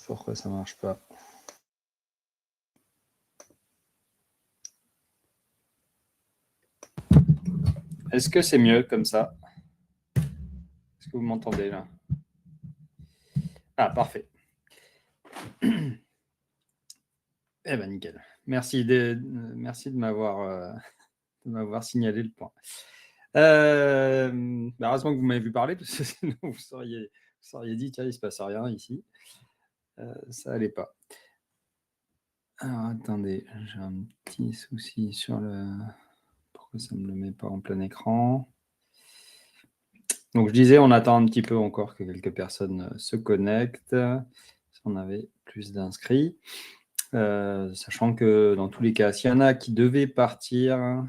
Pourquoi ça marche pas? Est-ce que c'est mieux comme ça? Est-ce que vous m'entendez là? Ah, parfait. Eh ben nickel. Merci de m'avoir signalé le point. Heureusement que vous m'avez vu parler, parce que sinon vous seriez dit, tiens, il ne se passe rien ici. Ça allait pas. Alors attendez, j'ai un petit souci sur le... Pourquoi ça ne me le met pas en plein écran? Donc je disais, on attend un petit peu encore que quelques personnes se connectent, si on avait plus d'inscrits. Sachant que dans tous les cas, s'il y en a qui devaient partir,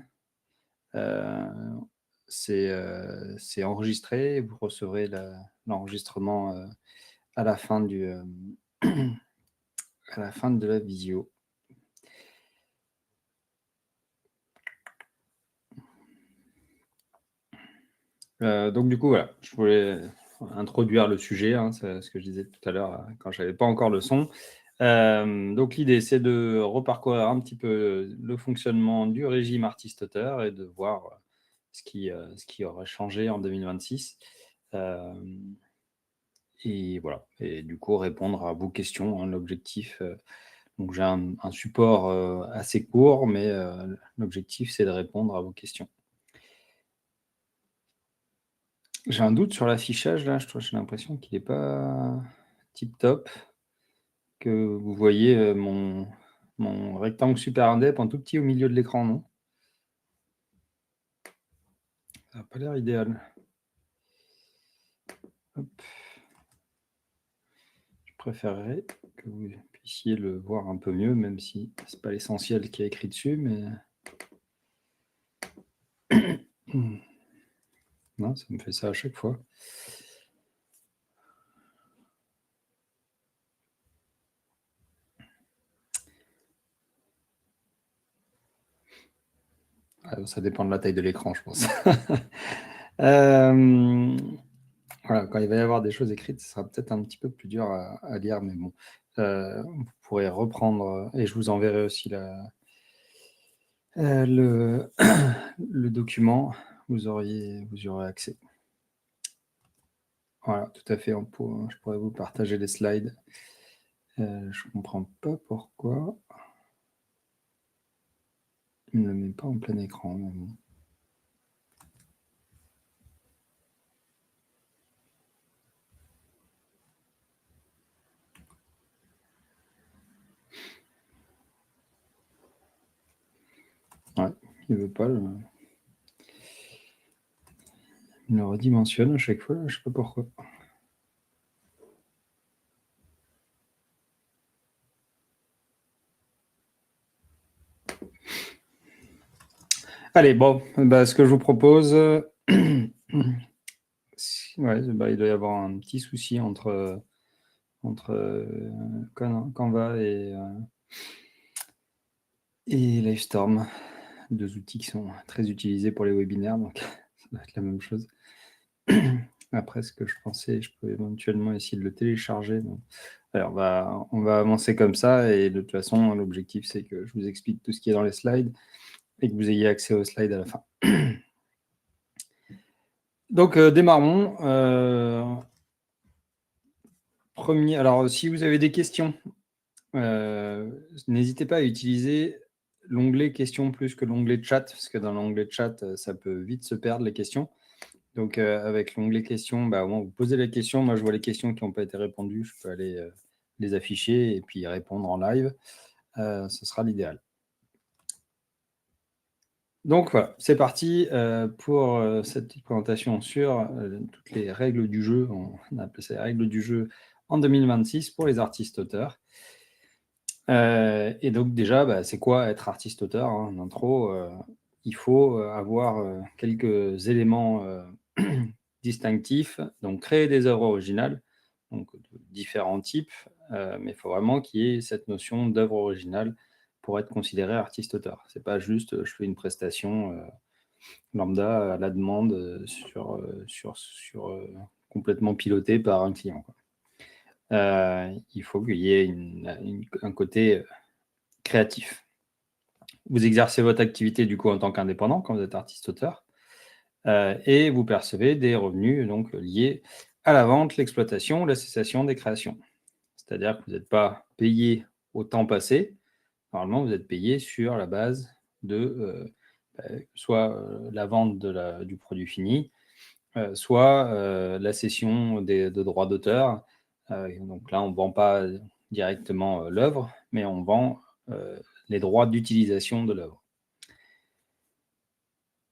c'est enregistré. Vous recevrez l'enregistrement à la fin à la fin de la visio. Donc du coup, voilà, je voulais introduire le sujet, c'est ce que je disais tout à l'heure quand je n'avais pas encore le son. Donc l'idée, c'est de reparcourir un petit peu le fonctionnement du régime artiste-auteur et de voir ce qui aurait changé en 2026. Et voilà, et du coup répondre à vos questions. L'objectif, donc j'ai un support assez court, mais l'objectif, c'est de répondre à vos questions. J'ai un doute sur l'affichage, là, j'ai l'impression qu'il n'est pas tip-top, que vous voyez mon rectangle super indep en tout petit au milieu de l'écran, non? Ça n'a pas l'air idéal. Hop. Je préférerais que vous puissiez le voir un peu mieux, même si ce n'est pas l'essentiel qui est écrit dessus, mais... Non, ça me fait ça à chaque fois. Ça dépend de la taille de l'écran, je pense. Voilà, quand il va y avoir des choses écrites, ce sera peut-être un petit peu plus dur à lire, mais bon, vous pourrez reprendre, et je vous enverrai aussi le document, vous aurez accès. Voilà, tout à fait, je pourrais vous partager les slides. Je ne comprends pas pourquoi il ne le met pas en plein écran. Mais bon. Ouais, il ne veut pas. Il le redimensionne à chaque fois, je ne sais pas pourquoi. Allez, bon, ce que je vous propose, il doit y avoir un petit souci entre Canva et Livestorm, deux outils qui sont très utilisés pour les webinaires, donc ça doit être la même chose. Après, ce que je pensais, je peux éventuellement essayer de le télécharger. Donc... Alors, on va avancer comme ça, et de toute façon, l'objectif, c'est que je vous explique tout ce qui est dans les slides et que vous ayez accès aux slides à la fin. Donc, démarrons. Alors, si vous avez des questions, n'hésitez pas à utiliser l'onglet questions plus que l'onglet chat, parce que dans l'onglet chat, ça peut vite se perdre les questions. Donc, avec l'onglet questions, au moins vous posez les questions. Moi, je vois les questions qui n'ont pas été répondues. Je peux aller les afficher et puis y répondre en live. Ce sera l'idéal. Donc, voilà, c'est parti pour cette petite présentation sur toutes les règles du jeu. On appelle ça les règles du jeu en 2026 pour les artistes-auteurs. Et donc, déjà, c'est quoi être artiste-auteur, en intro? Il faut avoir quelques éléments distinctifs. Donc, créer des œuvres originales, donc de différents types, mais il faut vraiment qu'il y ait cette notion d'œuvre originale pour être considéré artiste-auteur. Ce n'est pas juste je fais une prestation lambda à la demande complètement pilotée par un client, quoi. il faut qu'il y ait un côté créatif. Vous exercez votre activité du coup en tant qu'indépendant quand vous êtes artiste-auteur et vous percevez des revenus donc liés à la vente, l'exploitation, la cessation des créations. C'est-à-dire que vous n'êtes pas payé au temps passé. Normalement, vous êtes payé sur la base de soit la vente du produit fini, soit la cession de droits d'auteur. Donc là, on ne vend pas directement l'œuvre, mais on vend les droits d'utilisation de l'œuvre.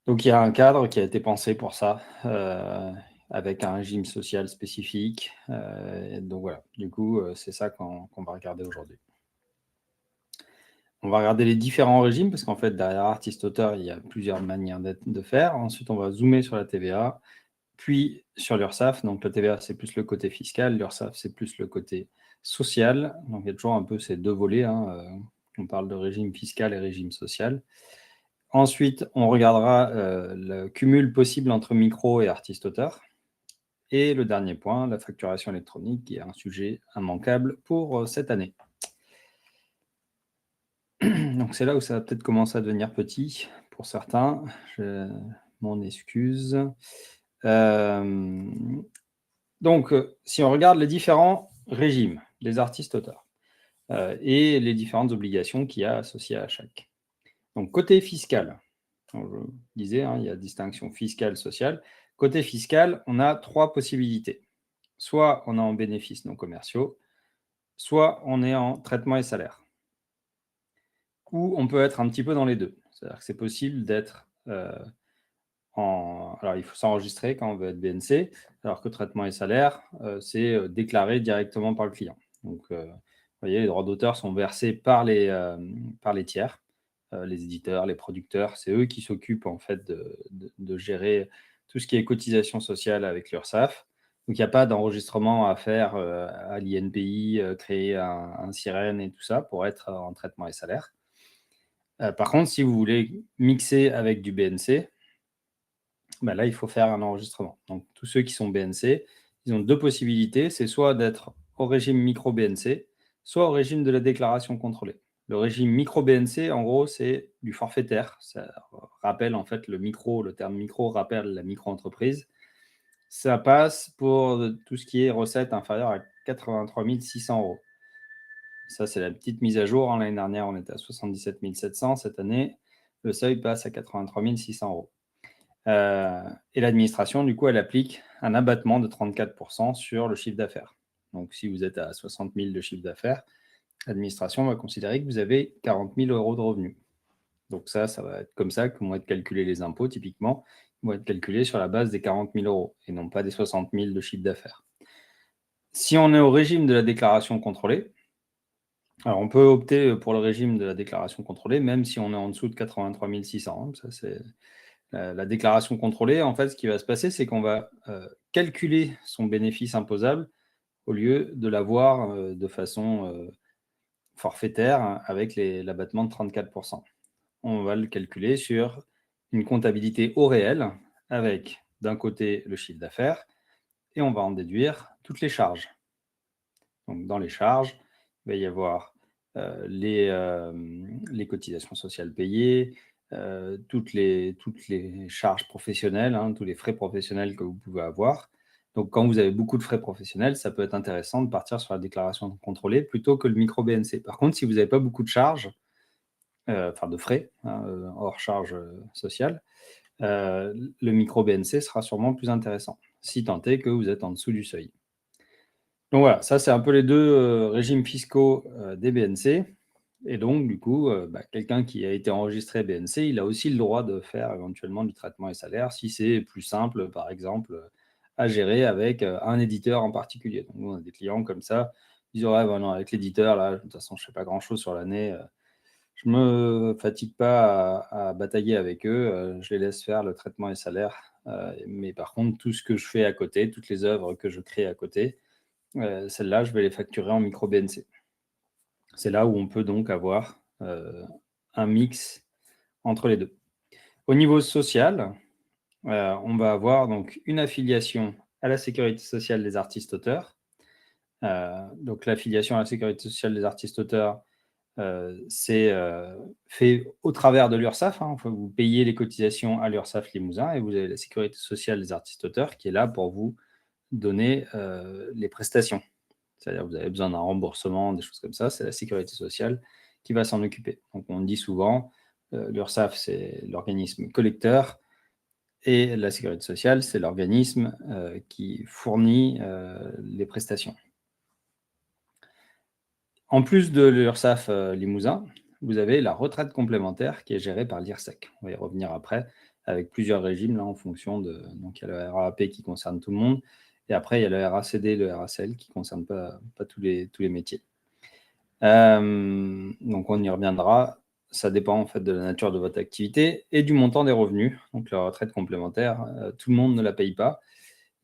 Donc il y a un cadre qui a été pensé pour ça, avec un régime social spécifique. Donc voilà, du coup, c'est ça qu'on va regarder aujourd'hui. On va regarder les différents régimes parce qu'en fait, derrière artiste-auteur, il y a plusieurs manières de faire. Ensuite, on va zoomer sur la TVA, puis sur l'URSSAF. Donc la TVA, c'est plus le côté fiscal, l'URSSAF, c'est plus le côté social. Donc il y a toujours un peu ces deux volets, hein. On parle de régime fiscal et régime social. Ensuite, on regardera le cumul possible entre micro et artiste-auteur. Et le dernier point, la facturation électronique, qui est un sujet immanquable pour cette année. Donc c'est là où ça va peut-être commencer à devenir petit pour certains. Je m'en excuse. Donc, si on regarde les différents régimes des artistes-auteurs et les différentes obligations qu'il y a associées à chaque. Donc, côté fiscal, donc, je disais, hein, il y a distinction fiscale, sociale. Côté fiscal, on a 3 possibilités. Soit on est en bénéfices non commerciaux, soit on est en traitement et salaire. Ou on peut être un petit peu dans les deux. C'est-à-dire que c'est possible d'être alors, il faut s'enregistrer quand on veut être BNC, alors que traitement et salaire, c'est déclaré directement par le client. Donc, vous voyez, les droits d'auteur sont versés par les tiers, les éditeurs, les producteurs. C'est eux qui s'occupent en fait de gérer tout ce qui est cotisation sociale avec l'URSSAF. Donc, il n'y a pas d'enregistrement à faire à l'INPI, créer un sirène et tout ça pour être en traitement et salaire. Par contre, si vous voulez mixer avec du BNC, bah là, il faut faire un enregistrement. Donc, tous ceux qui sont BNC, ils ont 2 possibilités. C'est soit d'être au régime micro-BNC, soit au régime de la déclaration contrôlée. Le régime micro-BNC, en gros, c'est du forfaitaire. Ça rappelle, en fait, le terme micro rappelle la micro-entreprise. Ça passe pour tout ce qui est recettes inférieures à 83 600 €. Ça, c'est la petite mise à jour, hein. L'année dernière, on était à 77 700. Cette année, le seuil passe à 83 600 €. Et l'administration, du coup, elle applique un abattement de 34% sur le chiffre d'affaires. Donc, si vous êtes à 60 000 de chiffre d'affaires, l'administration va considérer que vous avez 40 000 € de revenus. Donc ça va être comme ça que vont être calculés les impôts, typiquement. Ils vont être calculés sur la base des 40 000 € et non pas des 60 000 de chiffre d'affaires. Si on est au régime de la déclaration contrôlée, alors on peut opter pour le régime de la déclaration contrôlée, même si on est en dessous de 83 600. Ça, c'est la déclaration contrôlée. En fait, ce qui va se passer, c'est qu'on va calculer son bénéfice imposable au lieu de l'avoir de façon forfaitaire avec l'abattement de 34%. On va le calculer sur une comptabilité au réel avec d'un côté le chiffre d'affaires et on va en déduire toutes les charges. Donc, dans les charges, il va y avoir les cotisations sociales payées, toutes les charges professionnelles, hein, tous les frais professionnels que vous pouvez avoir. Donc, quand vous avez beaucoup de frais professionnels, ça peut être intéressant de partir sur la déclaration contrôlée plutôt que le micro-BNC. Par contre, si vous n'avez pas beaucoup de charges, enfin de frais, hein, hors charges sociales, le micro-BNC sera sûrement plus intéressant, si tant est que vous êtes en dessous du seuil. Donc voilà, ça c'est un peu les 2 régimes fiscaux des BNC. Et donc, du coup, quelqu'un qui a été enregistré BNC, il a aussi le droit de faire éventuellement du traitement et salaire si c'est plus simple, par exemple, à gérer avec un éditeur en particulier. Donc, nous, on a des clients comme ça. Ils disent ouais, bah non, avec l'éditeur, là, de toute façon, je ne fais pas grand-chose sur l'année. Je ne me fatigue pas à batailler avec eux. Je les laisse faire le traitement et salaire. Mais par contre, tout ce que je fais à côté, toutes les œuvres que je crée à côté, celles-là, je vais les facturer en micro-BNC. C'est là où on peut donc avoir un mix entre les deux. Au niveau social, on va avoir donc une affiliation à la sécurité sociale des artistes-auteurs, Donc, l'affiliation à la sécurité sociale des artistes-auteurs, c'est fait au travers de l'URSSAF. Vous payez les cotisations à l'URSSAF Limousin et vous avez la sécurité sociale des artistes-auteurs qui est là pour vous donner les prestations. C'est-à-dire que vous avez besoin d'un remboursement, des choses comme ça, c'est la sécurité sociale qui va s'en occuper. Donc, on dit souvent, l'URSSAF, c'est l'organisme collecteur et la sécurité sociale, c'est l'organisme qui fournit les prestations. En plus de l'URSSAF Limousin, vous avez la retraite complémentaire qui est gérée par l'IRSEC. On va y revenir après, avec plusieurs régimes, là, en fonction de... Donc, il y a le RAP qui concerne tout le monde, et après, il y a le RACD, le RACL qui ne concerne pas tous les métiers. Donc, on y reviendra. Ça dépend en fait de la nature de votre activité et du montant des revenus. Donc, la retraite complémentaire, tout le monde ne la paye pas.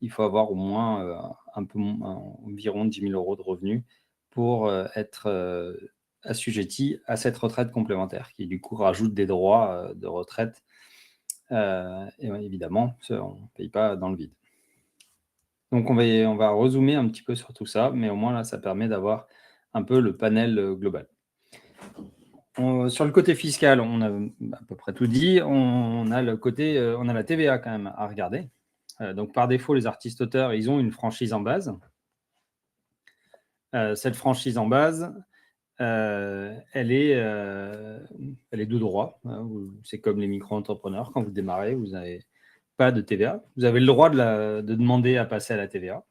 Il faut avoir au moins environ 10 000 € de revenus pour être assujetti à cette retraite complémentaire, qui du coup rajoute des droits de retraite. Et évidemment, on ne paye pas dans le vide. Donc, on va rezoomer un petit peu sur tout ça, mais au moins là, ça permet d'avoir un peu le panel global. Sur le côté fiscal, on a à peu près tout dit. On a la TVA quand même à regarder. Donc, par défaut, les artistes-auteurs, ils ont une franchise en base. Cette franchise en base, elle est de droit. C'est comme les micro-entrepreneurs. Quand vous démarrez, vous n'avez pas de TVA. Vous avez le droit de demander à passer à la TVA.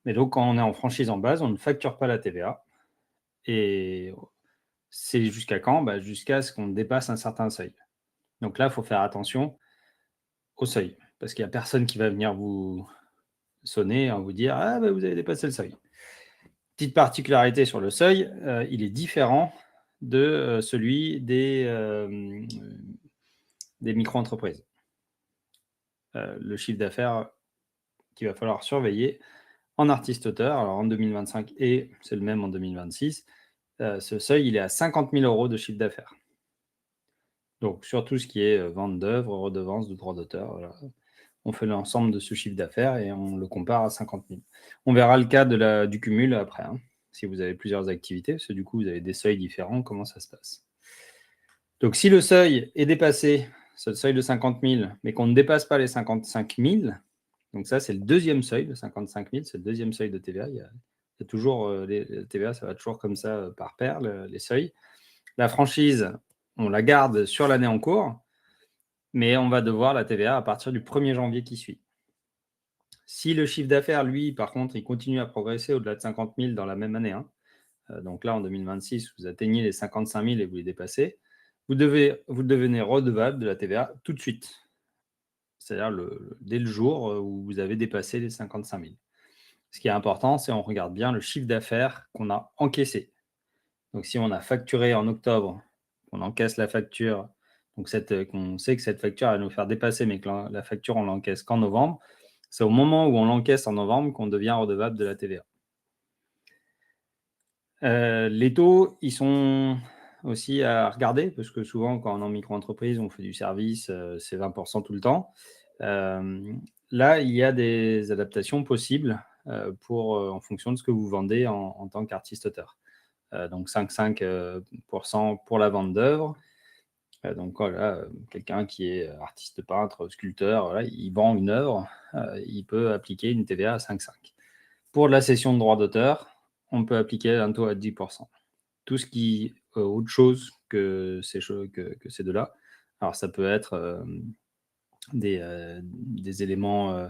Mais donc, quand on est en franchise en base, on ne facture pas la TVA. Et c'est jusqu'à quand? Jusqu'à ce qu'on dépasse un certain seuil. Donc là, il faut faire attention au seuil. Parce qu'il n'y a personne qui va venir vous sonner en vous dire « Ah, vous avez dépassé le seuil ». Petite particularité sur le seuil, il est différent de celui des micro-entreprises. Le chiffre d'affaires qu'il va falloir surveiller en artiste-auteur, alors en 2025 et c'est le même en 2026, ce seuil, il est à 50 000 € de chiffre d'affaires. Donc, sur tout ce qui est vente d'œuvres, redevance de droits d'auteur, voilà. On fait l'ensemble de ce chiffre d'affaires et on le compare à 50 000. On verra le cas du cumul après, si vous avez plusieurs activités, parce que du coup, vous avez des seuils différents, comment ça se passe. Donc, si le seuil est dépassé, c'est le seuil de 50 000, mais qu'on ne dépasse pas les 55 000, donc ça, c'est le deuxième seuil de 55 000, c'est le deuxième seuil de TVA. Il y a toujours, les TVA, ça va toujours comme ça par paire, les seuils. La franchise, on la garde sur l'année en cours, mais on va devoir la TVA à partir du 1er janvier qui suit. Si le chiffre d'affaires, lui, par contre, il continue à progresser au-delà de 50 000 dans la même année, donc là, en 2026, vous atteignez les 55 000 et vous les dépassez, vous devenez redevable de la TVA tout de suite. C'est-à-dire dès le jour où vous avez dépassé les 55 000. Ce qui est important, c'est on regarde bien le chiffre d'affaires qu'on a encaissé. Donc, si on a facturé en octobre, on encaisse la facture, donc qu'on sait que cette facture va nous faire dépasser, mais que la facture, on l'encaisse qu'en novembre, c'est au moment où on l'encaisse en novembre qu'on devient redevable de la TVA. Les taux, ils sont aussi à regarder, parce que souvent, quand on est en micro-entreprise, on fait du service, c'est 20% tout le temps. Là, il y a des adaptations possibles en fonction de ce que vous vendez en tant qu'artiste-auteur. Donc 5,5% pour la vente d'œuvres. Donc voilà, quelqu'un qui est artiste peintre, sculpteur, voilà, il vend une œuvre, il peut appliquer une TVA à 5,5. Pour la cession de droits d'auteur, on peut appliquer un taux à 10%. Tout ce qui est autre chose que ces deux-là, alors ça peut être des éléments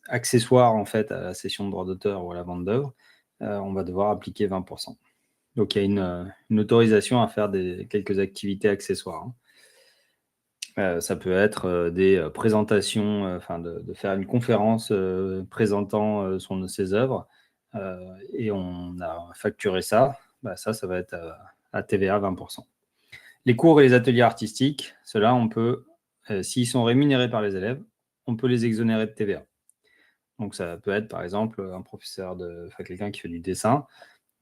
accessoires en fait à la cession de droits d'auteur ou à la vente d'œuvres, on va devoir appliquer 20%. Donc, il y a une autorisation à faire quelques activités accessoires. Ça peut être des présentations, de faire une conférence présentant ses œuvres, et on a facturé ça. Ça va être à TVA 20%. Les cours et les ateliers artistiques, ceux-là, on peut, s'ils sont rémunérés par les élèves, on peut les exonérer de TVA. Donc, ça peut être, par exemple, quelqu'un qui fait du dessin.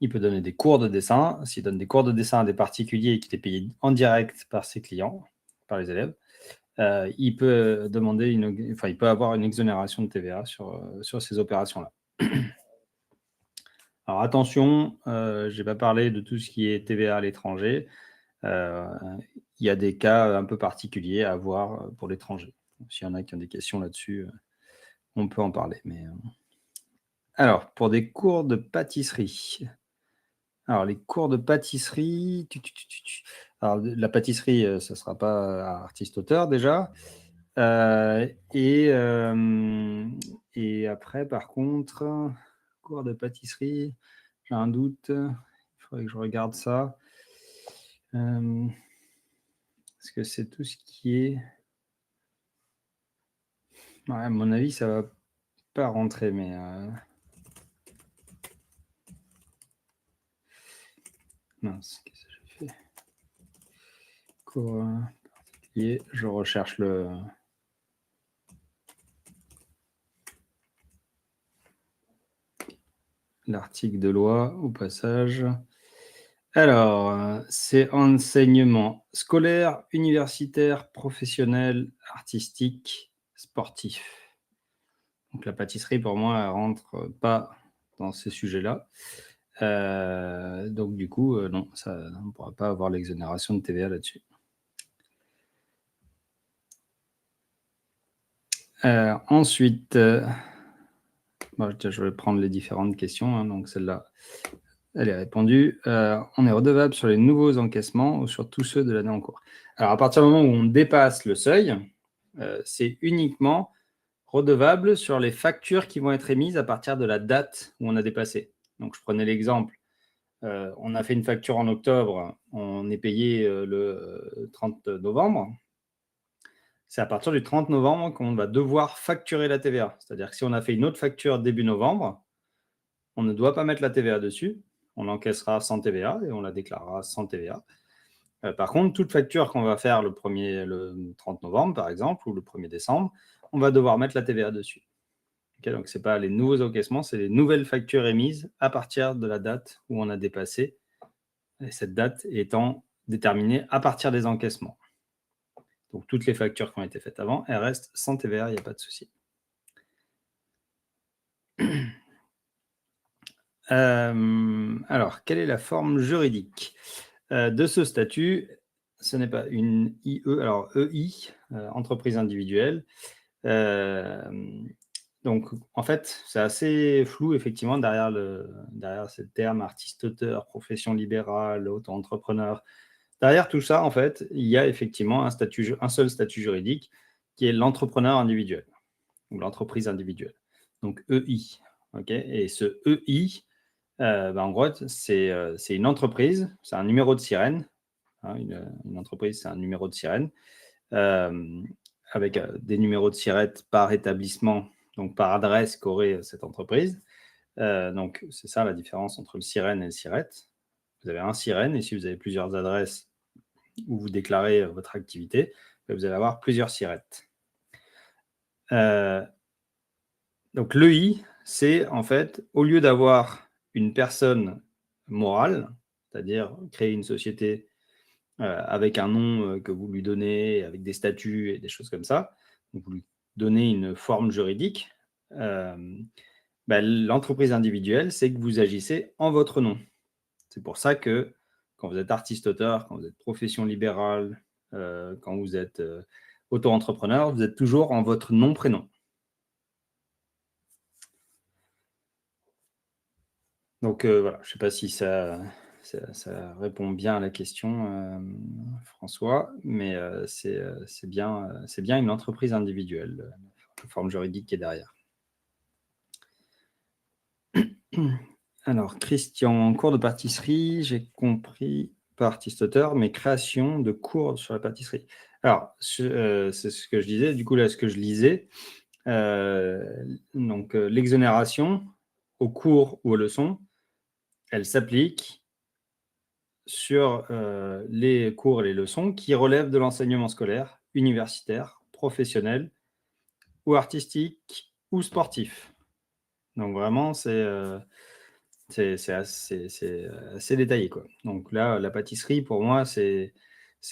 Il peut donner des cours de dessin. S'il donne des cours de dessin à des particuliers et qu'il est payé en direct par ses clients, par les élèves, il peut il peut avoir une exonération de TVA sur ces opérations-là. Alors attention, je n'ai pas parlé de tout ce qui est TVA à l'étranger. Il y a des cas un peu particuliers à voir pour l'étranger. S'il y en a qui ont des questions là-dessus, on peut en parler. Alors, pour des cours de pâtisserie. Alors, les cours de pâtisserie. Alors, la pâtisserie, ça ne sera pas artiste-auteur déjà. Et après, par contre, cours de pâtisserie, j'ai un doute. Il faudrait que je regarde ça. Est-ce que c'est tout ce qui est. Ouais, à mon avis, ça va pas rentrer, mais. Mince, qu'est-ce que j'ai fait? Cours particulier, je recherche l'article de loi au passage. Alors, c'est enseignement scolaire, universitaire, professionnel, artistique, sportif. Donc la pâtisserie, pour moi, elle rentre pas dans ces sujets-là. Donc du coup, non, ça, on ne pourra pas avoir l'exonération de TVA là-dessus. Ensuite, bon, je vais prendre les différentes questions. Hein, donc celle-là, elle est répondue. On est redevable sur les nouveaux encaissements ou sur tous ceux de l'année en cours. Alors à partir du moment où on dépasse le seuil, c'est uniquement redevable sur les factures qui vont être émises à partir de la date où on a dépassé. Donc je prenais l'exemple. On a fait une facture en octobre, on est payé le 30 novembre. C'est à partir du 30 novembre qu'on va devoir facturer la TVA. C'est-à-dire que si on a fait une autre facture début novembre, on ne doit pas mettre la TVA dessus. On l'encaissera sans TVA et on la déclarera sans TVA. Par contre, toute facture qu'on va faire le 30 novembre, par exemple, ou le 1er décembre, on va devoir mettre la TVA dessus. Okay, donc, ce n'est pas les nouveaux encaissements, c'est les nouvelles factures émises à partir de la date où on a dépassé, et cette date étant déterminée à partir des encaissements. Donc, toutes les factures qui ont été faites avant, elles restent sans TVA, il n'y a pas de souci. Alors, quelle est la forme juridique de ce statut? Ce n'est pas une IE, alors EI, entreprise individuelle. Donc, en fait, c'est assez flou, effectivement, derrière ce terme artiste-auteur, profession libérale, auto-entrepreneur. Derrière tout ça, en fait, il y a effectivement un seul statut juridique qui est l'entrepreneur individuel, ou l'entreprise individuelle. Donc, EI. Okay, et ce EI, en gros, c'est une entreprise, c'est un numéro de sirène. Hein, une entreprise, c'est un numéro de sirène, avec des numéros de sirène par établissement, donc par adresse qu'aurait cette entreprise. Donc, c'est ça la différence entre le sirène et le siret. Vous avez un sirène, et si vous avez plusieurs adresses où vous déclarez votre activité, vous allez avoir plusieurs sirettes. Donc, l'EI, c'est en fait, au lieu d'avoir une personne morale, c'est-à-dire créer une société avec un nom que vous lui donnez, avec des statuts et des choses comme ça, donc vous lui donnez une forme juridique, l'entreprise individuelle, c'est que vous agissez en votre nom. C'est pour ça que quand vous êtes artiste-auteur, quand vous êtes profession libérale, quand vous êtes auto-entrepreneur, vous êtes toujours en votre nom-prénom. Donc voilà, je ne sais pas si ça répond bien à la question, François, mais c'est bien une entreprise individuelle, la forme juridique qui est derrière. Alors, Christian, en cours de pâtisserie, j'ai compris, pas artiste-auteur, mais création de cours sur la pâtisserie. Alors, c'est ce que je disais, du coup, là, ce que je lisais, donc l'exonération aux cours ou aux leçons, elle s'applique sur les cours et les leçons qui relèvent de l'enseignement scolaire, universitaire, professionnel ou artistique ou sportif. Donc vraiment, c'est assez détaillé, quoi. Donc là, la pâtisserie, pour moi, c'est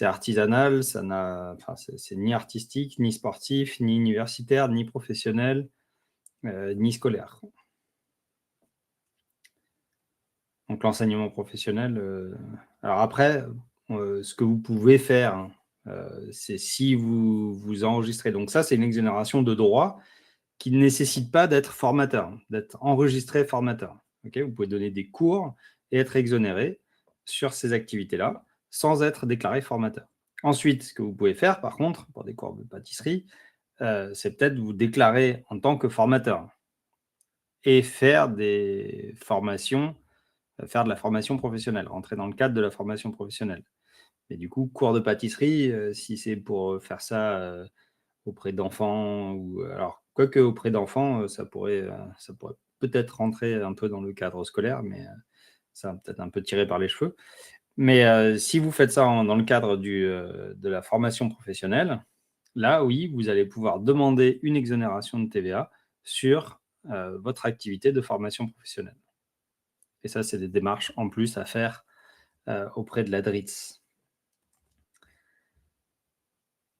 artisanal, c'est ni artistique, ni sportif, ni universitaire, ni professionnel, ni scolaire. Donc l'enseignement professionnel, alors après, ce que vous pouvez faire, hein, c'est si vous enregistrez, donc ça, c'est une exonération de droit qui ne nécessite pas d'être formateur, hein, d'être enregistré formateur. Ok, vous pouvez donner des cours et être exonéré sur ces activités-là sans être déclaré formateur. Ensuite, ce que vous pouvez faire, par contre, pour des cours de pâtisserie, c'est peut-être vous déclarer en tant que formateur et faire des formations, faire de la formation professionnelle, rentrer dans le cadre de la formation professionnelle. Mais du coup, cours de pâtisserie, si c'est pour faire ça auprès d'enfants, ou alors quoique auprès d'enfants, ça pourrait peut-être rentrer un peu dans le cadre scolaire, mais ça va peut-être un peu tirer par les cheveux. Mais si vous faites ça dans le cadre de la formation professionnelle, là, oui, vous allez pouvoir demander une exonération de TVA sur votre activité de formation professionnelle. Et ça, c'est des démarches en plus à faire auprès de la DRITS.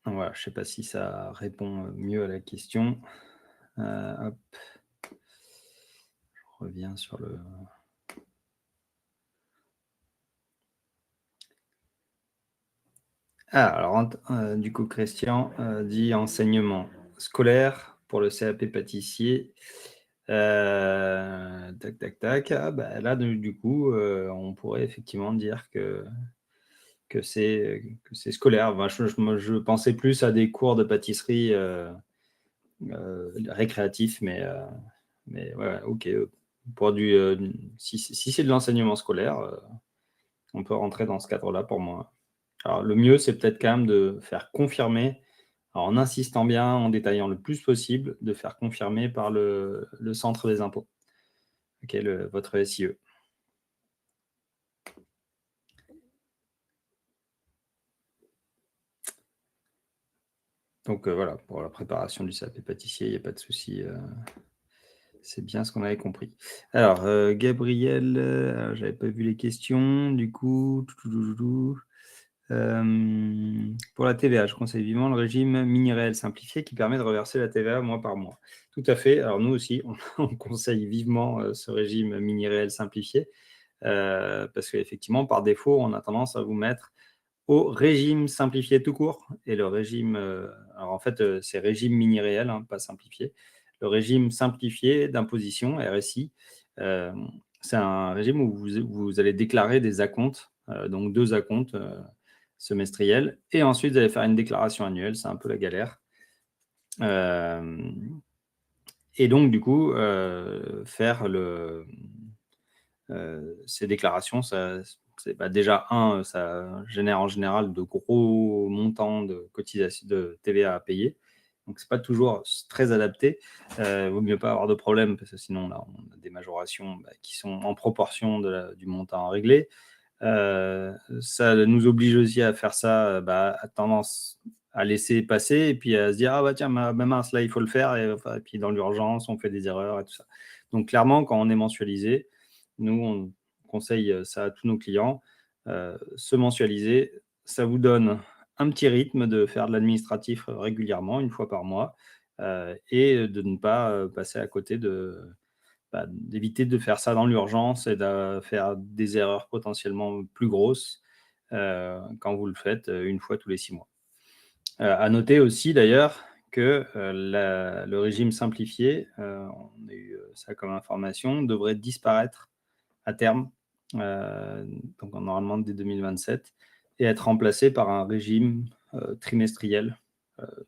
Donc voilà, je ne sais pas si ça répond mieux à la question. Hop, je reviens sur le... Ah, alors, du coup, Christian dit enseignement scolaire pour le CAP pâtissier. Tac, tac, tac. Ah, bah, là, du coup, on pourrait effectivement dire que c'est scolaire. Enfin, je pensais plus à des cours de pâtisserie récréatifs, mais ouais, ok. Pour si c'est de l'enseignement scolaire, on peut rentrer dans ce cadre-là pour moi. Alors, le mieux, c'est peut-être quand même de faire confirmer, alors, en insistant bien, en détaillant le plus possible, de faire confirmer par le centre des impôts, okay, votre SIE. Donc, voilà, pour la préparation du CAP pâtissier, il n'y a pas de souci. C'est bien ce qu'on avait compris. Alors, Gabriel, j'avais pas vu les questions, du coup. Pour la TVA, je conseille vivement le régime mini-réel simplifié qui permet de reverser la TVA mois par mois. Tout à fait. Alors, nous aussi, on conseille vivement ce régime mini-réel simplifié parce qu'effectivement, par défaut, on a tendance à vous mettre au régime simplifié tout court. Et le régime, alors en fait, c'est régime mini-réel, hein, pas simplifié. Le régime simplifié d'imposition, RSI, euh, c'est un régime où vous allez déclarer des acomptes, donc 2 acomptes semestriels, et ensuite vous allez faire une déclaration annuelle, c'est un peu la galère. Et donc, du coup, faire ces déclarations, déjà, ça génère en général de gros montants de cotisation de TVA à payer. Donc, ce n'est pas toujours très adapté. Il vaut mieux pas avoir de problème parce que sinon, là, on a des majorations qui sont en proportion du montant à régler. Ça nous oblige aussi à faire ça, à tendance à laisser passer et puis à se dire ah bah tiens mince là il faut le faire et puis dans l'urgence on fait des erreurs et tout ça. Donc clairement quand on est mensualisé, nous on conseille ça à tous nos clients, se mensualiser, ça vous donne un petit rythme de faire de l'administratif régulièrement une fois par mois et de ne pas passer à côté d'éviter de faire ça dans l'urgence et de faire des erreurs potentiellement plus grosses quand vous le faites une fois tous les 6 mois. À noter aussi d'ailleurs que le régime simplifié, on a eu ça comme information, devrait disparaître à terme, donc normalement dès 2027, et être remplacé par un régime trimestriel,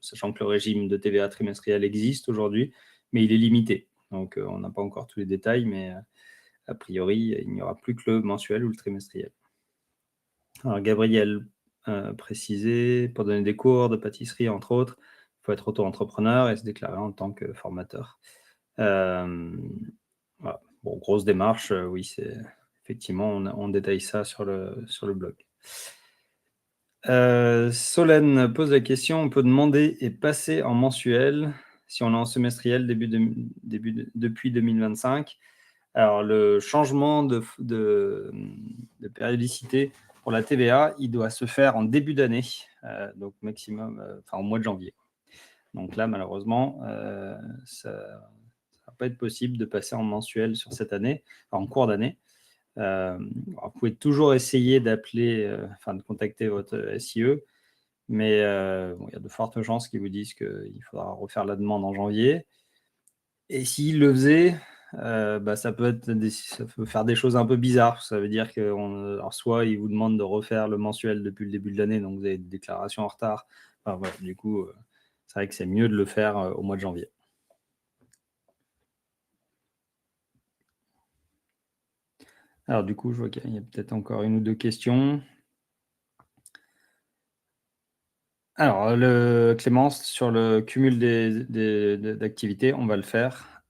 sachant que le régime de TVA trimestriel existe aujourd'hui, mais il est limité. Donc, on n'a pas encore tous les détails, mais a priori, il n'y aura plus que le mensuel ou le trimestriel. Alors, Gabriel précisé, pour donner des cours de pâtisserie, entre autres, il faut être auto-entrepreneur et se déclarer en tant que formateur. Voilà. Bon, grosse démarche, oui, c'est effectivement, on détaille ça sur le blog. Solène pose la question, on peut demander et passer en mensuel si on est en semestriel depuis 2025. Alors, le changement de périodicité pour la TVA, il doit se faire en début d'année, donc maximum, au mois de janvier. Donc là, malheureusement, ça ne va pas être possible de passer en mensuel sur cette année, en cours d'année. Vous pouvez toujours essayer d'appeler, de contacter votre SIE, mais il y a de fortes chances qu'ils vous disent qu'il faudra refaire la demande en janvier. Et s'ils le faisaient, ça peut faire des choses un peu bizarres. Ça veut dire que soit ils vous demandent de refaire le mensuel depuis le début de l'année, donc vous avez des déclarations en retard. Du coup, c'est vrai que c'est mieux de le faire au mois de janvier. Alors du coup, je vois qu'il y a peut-être encore une ou deux questions. Alors, Clémence, sur le cumul d'activités, on va le faire.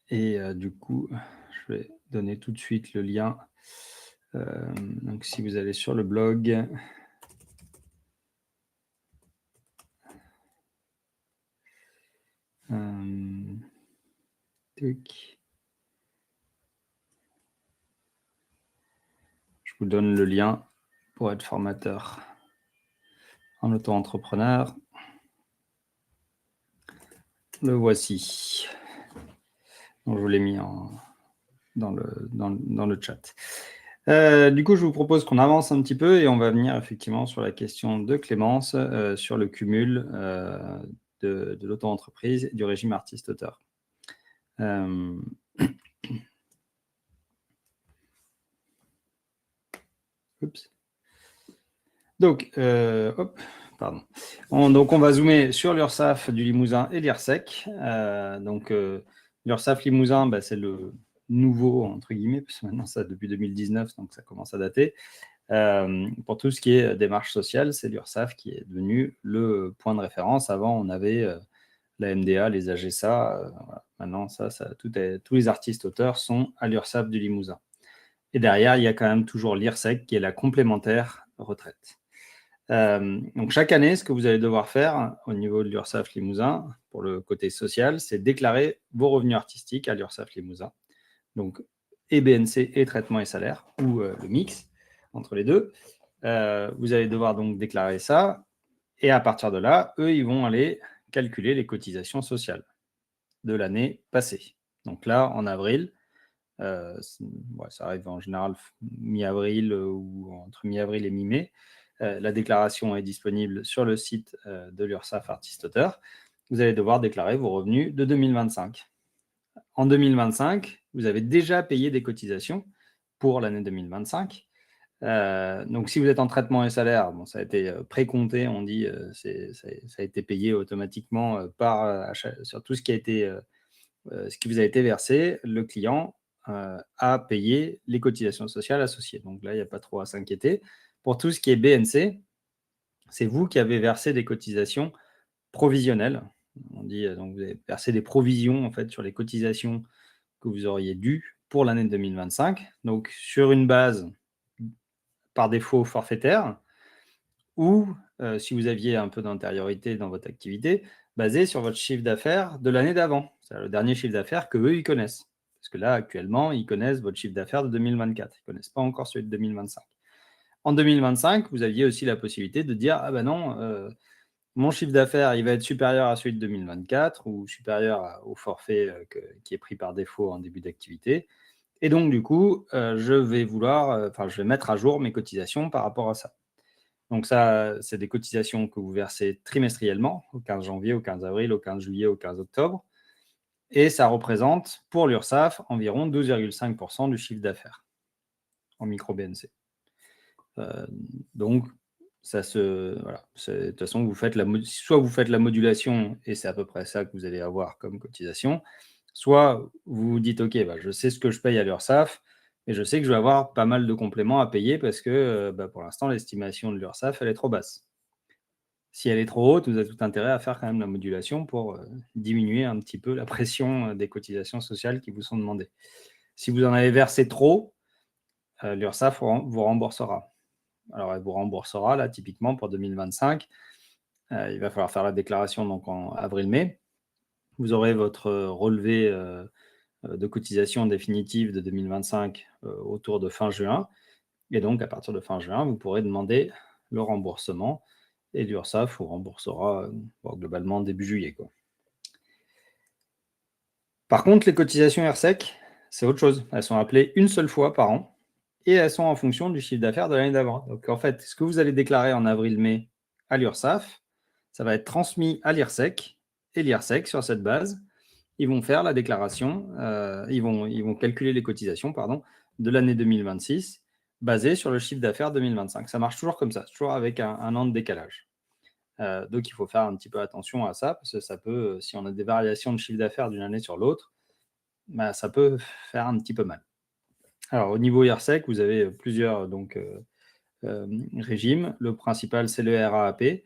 Et du coup, je vais donner tout de suite le lien. Donc, si vous allez sur le blog, je vous donne le lien pour être formateur en auto-entrepreneur. Le voici. Donc, je vous l'ai mis dans le chat. Du coup, je vous propose qu'on avance un petit peu et on va venir effectivement sur la question de Clémence sur le cumul de l'auto-entreprise et du régime artiste-auteur. Oups. Donc, donc, on va zoomer sur l'URSSAF du Limousin et l'IRSEC. L'URSSAF Limousin, c'est le nouveau, entre guillemets, parce que maintenant, ça depuis 2019, donc ça commence à dater. Pour tout ce qui est démarche sociale, c'est l'URSSAF qui est devenu le point de référence. Avant, on avait la MDA, les AGSA. Voilà. Maintenant, tous les artistes-auteurs sont à l'URSSAF du Limousin. Et derrière, il y a quand même toujours l'IRSEC qui est la complémentaire retraite. Donc, chaque année, ce que vous allez devoir faire au niveau de l'URSSAF Limousin, pour le côté social, c'est déclarer vos revenus artistiques à l'URSSAF Limousin. Donc, et BNC et traitement et salaire, ou le mix entre les deux. Vous allez devoir donc déclarer ça. Et à partir de là, eux, ils vont aller calculer les cotisations sociales de l'année passée. Donc là, en avril, ça arrive en général mi-avril ou entre mi-avril et mi-mai. La déclaration est disponible sur le site de l'URSSAF Artiste-Auteur. Vous allez devoir déclarer vos revenus de 2025. En 2025, vous avez déjà payé des cotisations pour l'année 2025. Donc, si vous êtes en traitement et salaire, ça a été précompté, on dit, ça a été payé automatiquement sur tout ce qui vous a été versé. Le client a payé les cotisations sociales associées. Donc là, il n'y a pas trop à s'inquiéter. Pour tout ce qui est BNC, c'est vous qui avez versé des cotisations provisionnelles. On dit, donc vous avez versé des provisions en fait sur les cotisations que vous auriez dues pour l'année 2025. Donc sur une base par défaut forfaitaire, ou si vous aviez un peu d'antériorité dans votre activité, basée sur votre chiffre d'affaires de l'année d'avant. C'est le dernier chiffre d'affaires qu'eux, ils connaissent. Parce que là, actuellement, ils connaissent votre chiffre d'affaires de 2024. Ils ne connaissent pas encore celui de 2025. En 2025, vous aviez aussi la possibilité de dire « Ah ben non, mon chiffre d'affaires, il va être supérieur à celui de 2024 ou supérieur au forfait qui est pris par défaut en début d'activité. Et donc, du coup, je vais mettre à jour mes cotisations par rapport à ça. » Donc ça, c'est des cotisations que vous versez trimestriellement, au 15 janvier, au 15 avril, au 15 juillet, au 15 octobre. Et ça représente, pour l'URSSAF, environ 12,5% du chiffre d'affaires en micro-BNC. Donc, de toute façon, soit vous faites la modulation, et c'est à peu près ça que vous allez avoir comme cotisation, soit vous vous dites, OK, je sais ce que je paye à l'URSSAF, et je sais que je vais avoir pas mal de compléments à payer parce que pour l'instant, l'estimation de l'URSSAF, elle est trop basse. Si elle est trop haute, vous avez tout intérêt à faire quand même la modulation pour diminuer un petit peu la pression des cotisations sociales qui vous sont demandées. Si vous en avez versé trop, l'URSSAF vous remboursera. Alors, elle vous remboursera, là, typiquement pour 2025. Il va falloir faire la déclaration donc, en avril-mai. Vous aurez votre relevé de cotisation définitive de 2025 autour de fin juin. Et donc, à partir de fin juin, vous pourrez demander le remboursement. Et l'URSSAF vous remboursera globalement début juillet, quoi. Par contre, les cotisations AIRSEC, c'est autre chose. Elles sont appelées une seule fois par an et elles sont en fonction du chiffre d'affaires de l'année d'avant. Donc, en fait, ce que vous allez déclarer en avril-mai à l'URSSAF, ça va être transmis à l'IRSEC et l'IRSEC, sur cette base, ils vont faire la déclaration, ils vont calculer les cotisations de l'année 2026 basées sur le chiffre d'affaires 2025. Ça marche toujours comme ça, toujours avec un an de décalage. Donc, il faut faire un petit peu attention à ça, parce que ça peut, si on a des variations de chiffre d'affaires d'une année sur l'autre, bah, ça peut faire un petit peu mal. Alors, au niveau IRSEC, vous avez plusieurs régimes. Le principal, c'est le RAAP,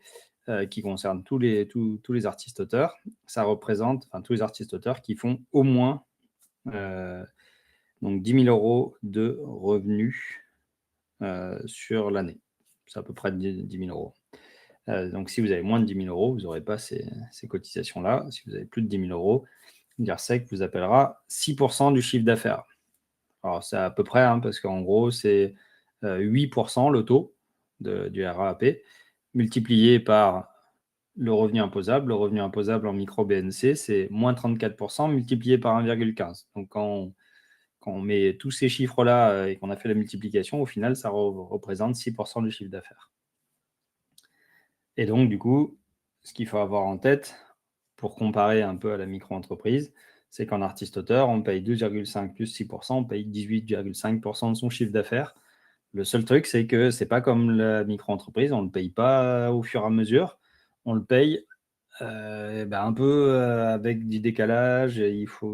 qui concerne tous les artistes-auteurs. Ça représente tous les artistes-auteurs qui font au moins donc 10 000 euros de revenus sur l'année. C'est à peu près 10 000 euros. Donc, si vous avez moins de 10 000 euros, vous n'aurez pas ces cotisations-là. Si vous avez plus de 10 000 euros, l'IRSEC vous appellera 6% du chiffre d'affaires. Alors, c'est à peu près, parce qu'en gros, c'est 8% le taux du RAAP, multiplié par le revenu imposable. Le revenu imposable en micro-BNC, c'est moins 34%, multiplié par 1,15. Donc, quand on met tous ces chiffres-là et qu'on a fait la multiplication, au final, ça représente 6% du chiffre d'affaires. Et donc, du coup, ce qu'il faut avoir en tête, pour comparer un peu à la micro-entreprise, c'est qu'en artiste-auteur, on paye 2,5 plus 6%, on paye 18,5% de son chiffre d'affaires. Le seul truc, c'est que ce n'est pas comme la micro-entreprise, on ne le paye pas au fur et à mesure, on le paye un peu avec du décalage,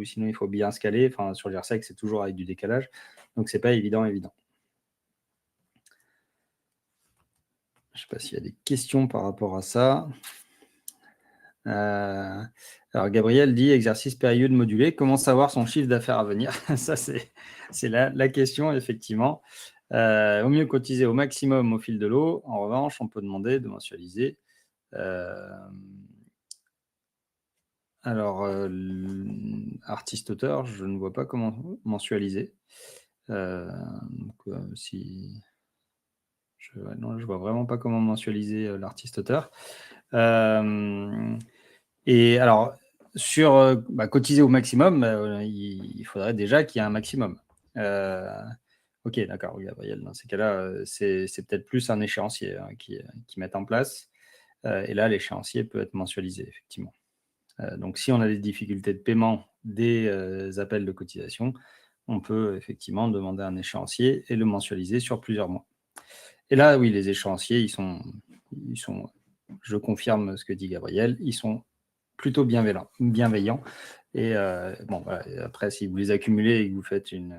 sinon il faut bien se caler. Enfin, sur l'IRSEC, c'est toujours avec du décalage, donc c'est pas évident. Je ne sais pas s'il y a des questions par rapport à ça. Alors, Gabriel dit exercice période modulé. Comment savoir son chiffre d'affaires à venir? Ça, c'est la question, effectivement. Au mieux cotiser au maximum au fil de l'eau. En revanche, on peut demander de mensualiser. Alors, artiste-auteur, je ne vois pas comment mensualiser. Si je vois vraiment pas comment mensualiser l'artiste-auteur. Et alors, sur cotiser au maximum, il faudrait déjà qu'il y ait un maximum. Ok, d'accord, Gabriel. Dans ces cas-là, c'est peut-être plus un échéancier qui met en place. Et là, l'échéancier peut être mensualisé, effectivement. Donc, si on a des difficultés de paiement des appels de cotisation, on peut effectivement demander un échéancier et le mensualiser sur plusieurs mois. Et là, oui, les échéanciers, ils sont, je confirme ce que dit Gabriel, ils sont plutôt bienveillants. Et voilà. Et après, si vous les accumulez et que vous faites une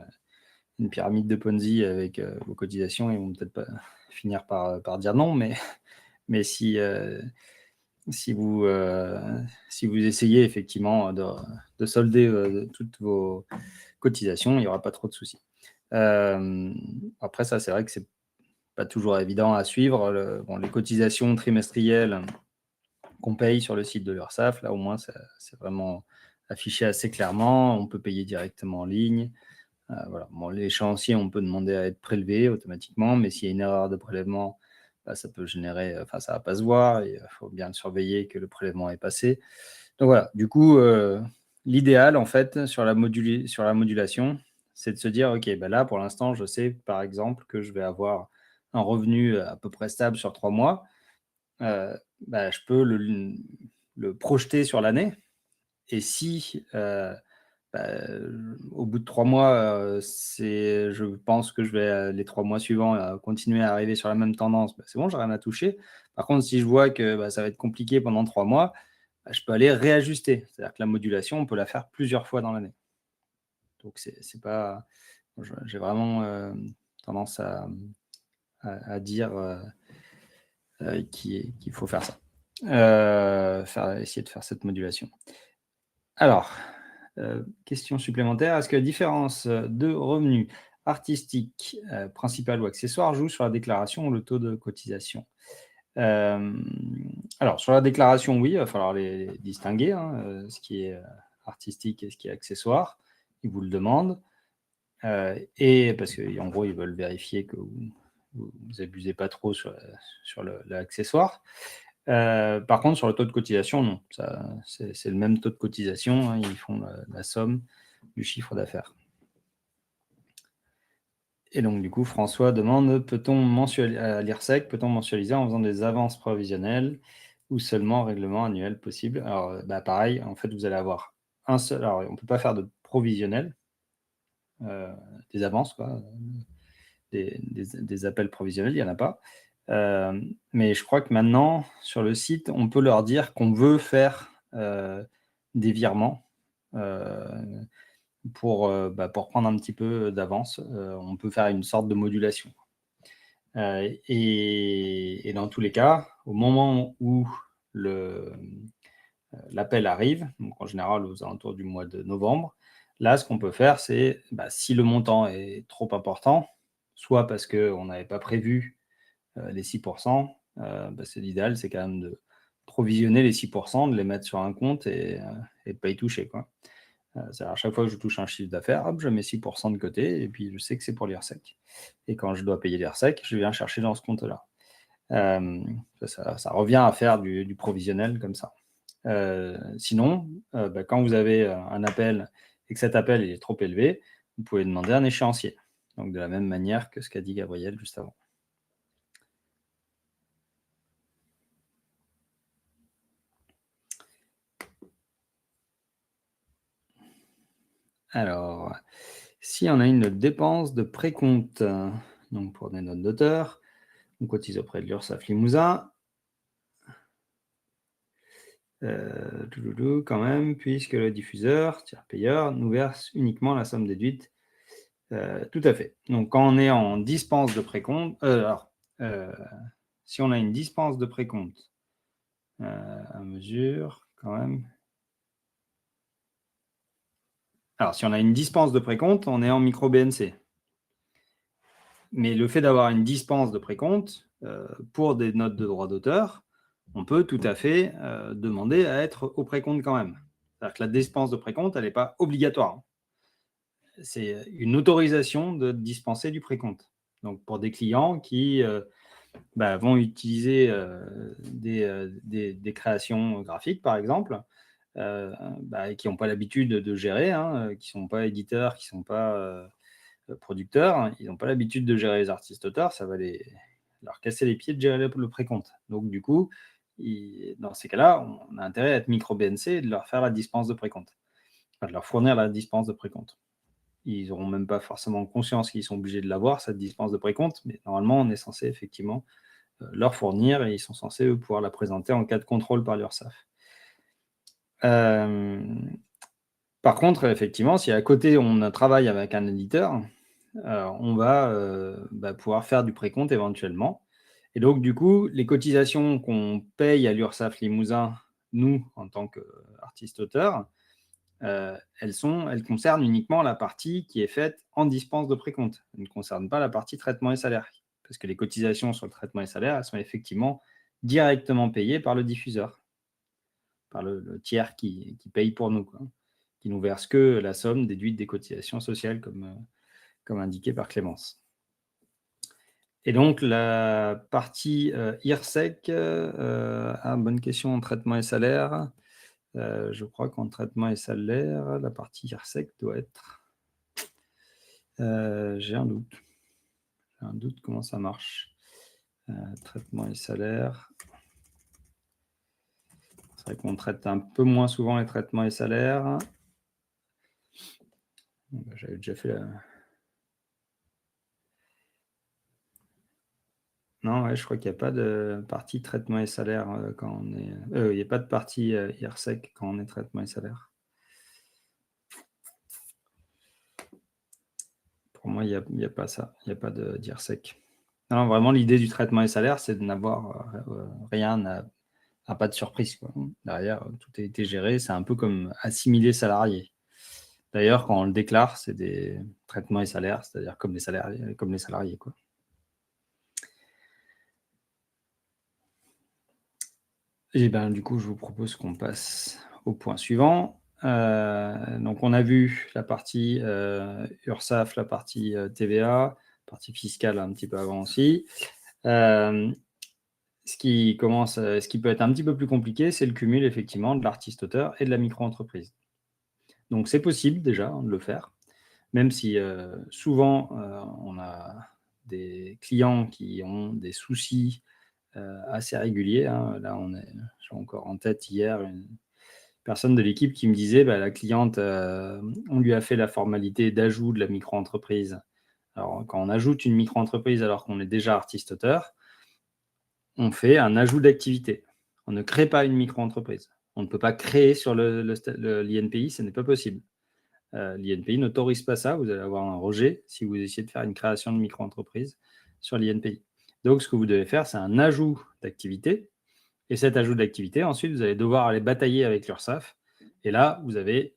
pyramide de Ponzi avec vos cotisations, ils vont peut-être pas finir par dire non, mais si vous essayez effectivement de solder toutes vos cotisations, il n'y aura pas trop de soucis. Après, ça, c'est vrai que c'est pas toujours évident à suivre. Les cotisations trimestrielles qu'on paye sur le site de l'URSSAF, là, au moins, c'est vraiment affiché assez clairement. On peut payer directement en ligne. Voilà. Bon, l'échéancier, on peut demander à être prélevé automatiquement, mais s'il y a une erreur de prélèvement, ça peut générer, ça ne va pas se voir. Il faut bien surveiller que le prélèvement est passé. Donc voilà, du coup, l'idéal, en fait, sur la modulation, c'est de se dire, OK, là, pour l'instant, je sais, par exemple, que je vais avoir un revenu à peu près stable sur 3 mois. Je peux le projeter sur l'année. Et si au bout de 3 mois, je pense que je vais, les 3 mois suivants, continuer à arriver sur la même tendance, c'est bon, j'ai rien à toucher. Par contre, si je vois que ça va être compliqué pendant 3 mois, je peux aller réajuster. C'est-à-dire que la modulation, on peut la faire plusieurs fois dans l'année. Donc, c'est pas... J'ai vraiment tendance à dire qu'il faut faire ça. Essayer de faire cette modulation. Alors, question supplémentaire. Est-ce que la différence de revenus artistiques, principal ou accessoire, joue sur la déclaration ou le taux de cotisation? Alors, sur la déclaration, oui, il va falloir les distinguer, ce qui est artistique et ce qui est accessoire. Ils vous le demandent. Et parce qu'en gros, ils veulent vérifier que vous n'abusez pas trop sur l'accessoire. Par contre, sur le taux de cotisation, non. C'est le même taux de cotisation, hein, ils font la somme du chiffre d'affaires. Et donc, du coup, François demande, à l'IRSEC, peut-on mensualiser en faisant des avances provisionnelles ou seulement règlement annuel possible? Alors, pareil, en fait, vous allez avoir un seul. Alors, on ne peut pas faire de provisionnel, des avances, quoi, des appels provisionnels, il n'y en a pas. Mais je crois que maintenant, sur le site, on peut leur dire qu'on veut faire des virements. Pour prendre un petit peu d'avance, on peut faire une sorte de modulation. Et dans tous les cas, au moment où l'appel arrive, donc en général aux alentours du mois de novembre, là, ce qu'on peut faire, c'est, si le montant est trop important, soit parce qu'on n'avait pas prévu les 6%, c'est l'idéal, c'est quand même de provisionner les 6%, de les mettre sur un compte et de ne pas y toucher, quoi. C'est-à-dire, à chaque fois que je touche un chiffre d'affaires, hop, je mets 6% de côté et puis je sais que c'est pour l'IRSEC. Et quand je dois payer l'IRSEC, je viens chercher dans ce compte-là. Ça revient à faire du provisionnel comme ça. Sinon, quand vous avez un appel et que cet appel est trop élevé, vous pouvez demander un échéancier. Donc de la même manière que ce qu'a dit Gabriel juste avant. Alors, si on a une dépense de précompte, donc pour des notes d'auteur, on cotise auprès de l'URSSAF Limousin, quand même, puisque le diffuseur, tiers payeur, nous verse uniquement la somme déduite. Tout à fait. Donc, quand on est en dispense de précompte, si on a une dispense de précompte à mesure, quand même. Alors, si on a une dispense de précompte, on est en micro-BNC. Mais le fait d'avoir une dispense de précompte, pour des notes de droit d'auteur, on peut tout à fait demander à être au précompte quand même. C'est-à-dire que la dispense de précompte, elle n'est pas obligatoire. C'est une autorisation de dispenser du précompte. Donc, pour des clients qui vont utiliser des créations graphiques, par exemple, et qui n'ont pas l'habitude de gérer, qui ne sont pas éditeurs, qui ne sont pas producteurs, hein, ils n'ont pas l'habitude de gérer les artistes auteurs, ça va leur casser les pieds de gérer le précompte. Donc, du coup, dans ces cas-là, on a intérêt à être micro-BNC et de leur faire la dispense de précompte, de leur fournir la dispense de précompte. Ils n'auront même pas forcément conscience qu'ils sont obligés de l'avoir, cette dispense de précompte, mais normalement, on est censé effectivement leur fournir et ils sont censés eux, pouvoir la présenter en cas de contrôle par l'URSSAF. Par contre, effectivement, si à côté on travaille avec un éditeur, on va pouvoir faire du précompte éventuellement. Et donc, du coup, les cotisations qu'on paye à l'URSSAF Limousin, nous, en tant qu'artistes-auteurs, elles concernent uniquement la partie qui est faite en dispense de précompte. Elles ne concernent pas la partie traitement et salaire. Parce que les cotisations sur le traitement et salaire, elles sont effectivement directement payées par le diffuseur, par le tiers qui paye pour nous, quoi, qui nous verse que la somme déduite des cotisations sociales, comme indiqué par Clémence. Et donc, la partie IRSEC, bonne question en traitement et salaire. Je crois qu'en traitement et salaire, la partie IRSEC doit être... j'ai un doute. J'ai un doute comment ça marche. Traitement et salaire. C'est vrai qu'on traite un peu moins souvent les traitements et salaires. J'avais déjà fait la... Non, ouais, je crois qu'il n'y a pas de partie traitement et salaire quand on est... il n'y a pas de partie IRSEC quand on est traitement et salaire. Pour moi, il n'y a pas ça. Il n'y a pas d'IRSEC. Non, vraiment, l'idée du traitement et salaire, c'est de n'avoir rien pas de surprise, quoi. Derrière, tout a été géré. C'est un peu comme assimiler salariés. D'ailleurs, quand on le déclare, c'est des traitements et salaires, c'est-à-dire comme les salariés, quoi. Et du coup, je vous propose qu'on passe au point suivant. Donc, on a vu la partie URSSAF, la partie TVA, la partie fiscale un petit peu avant aussi. ce qui peut être un petit peu plus compliqué, c'est le cumul effectivement de l'artiste-auteur et de la micro-entreprise. Donc c'est possible déjà de le faire, même si souvent on a des clients qui ont des soucis assez réguliers. Hein. Là, j'ai encore en tête hier une personne de l'équipe qui me disait la cliente, on lui a fait la formalité d'ajout de la micro-entreprise. Alors, quand on ajoute une micro-entreprise alors qu'on est déjà artiste-auteur, on fait un ajout d'activité. On ne crée pas une micro-entreprise. On ne peut pas créer sur l'INPI, ce n'est pas possible. L'INPI n'autorise pas ça. Vous allez avoir un rejet si vous essayez de faire une création de micro-entreprise sur l'INPI. Donc, ce que vous devez faire, c'est un ajout d'activité. Et cet ajout d'activité, ensuite, vous allez devoir aller batailler avec l'URSSAF. Et là, vous avez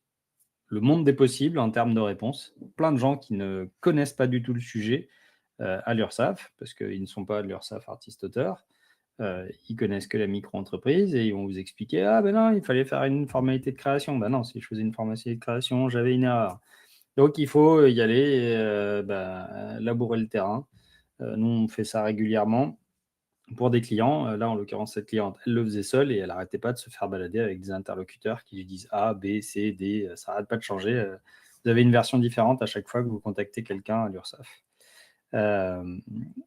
le monde des possibles en termes de réponses. Plein de gens qui ne connaissent pas du tout le sujet à l'URSSAF, parce qu'ils ne sont pas de l'URSSAF artiste-auteur. Ils connaissent que la micro-entreprise et ils vont vous expliquer « Ah ben non, il fallait faire une formalité de création. » Ben non, si je faisais une formalité de création, j'avais une erreur. Donc, il faut y aller et labourer le terrain. Nous, on fait ça régulièrement pour des clients. Là, en l'occurrence, cette cliente, elle le faisait seule et elle n'arrêtait pas de se faire balader avec des interlocuteurs qui lui disent A, B, C, D. Ça n'arrête pas de changer. Vous avez une version différente à chaque fois que vous contactez quelqu'un à l'URSSAF.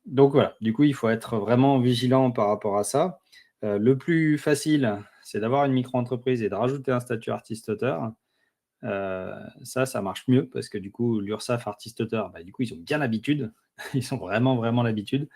Donc voilà, du coup, il faut être vraiment vigilant par rapport à ça. Le plus facile, c'est d'avoir une micro-entreprise et de rajouter un statut artiste-auteur. Ça marche mieux parce que du coup, l'URSSAF artiste-auteur, du coup, ils ont bien l'habitude. Ils ont vraiment, vraiment l'habitude.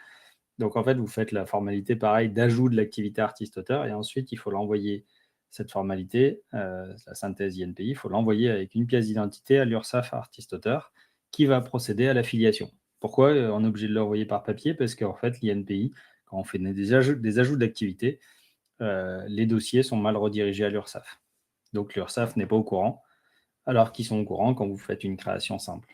Donc en fait, vous faites la formalité pareil d'ajout de l'activité artiste-auteur et ensuite, il faut l'envoyer, cette formalité, la synthèse INPI, il faut l'envoyer avec une pièce d'identité à l'URSSAF artiste-auteur qui va procéder à l'affiliation. Pourquoi on est obligé de l'envoyer par papier? Parce qu'en fait, l'INPI, quand on fait des ajouts d'activité, les dossiers sont mal redirigés à l'URSSAF. Donc l'URSSAF n'est pas au courant, alors qu'ils sont au courant quand vous faites une création simple.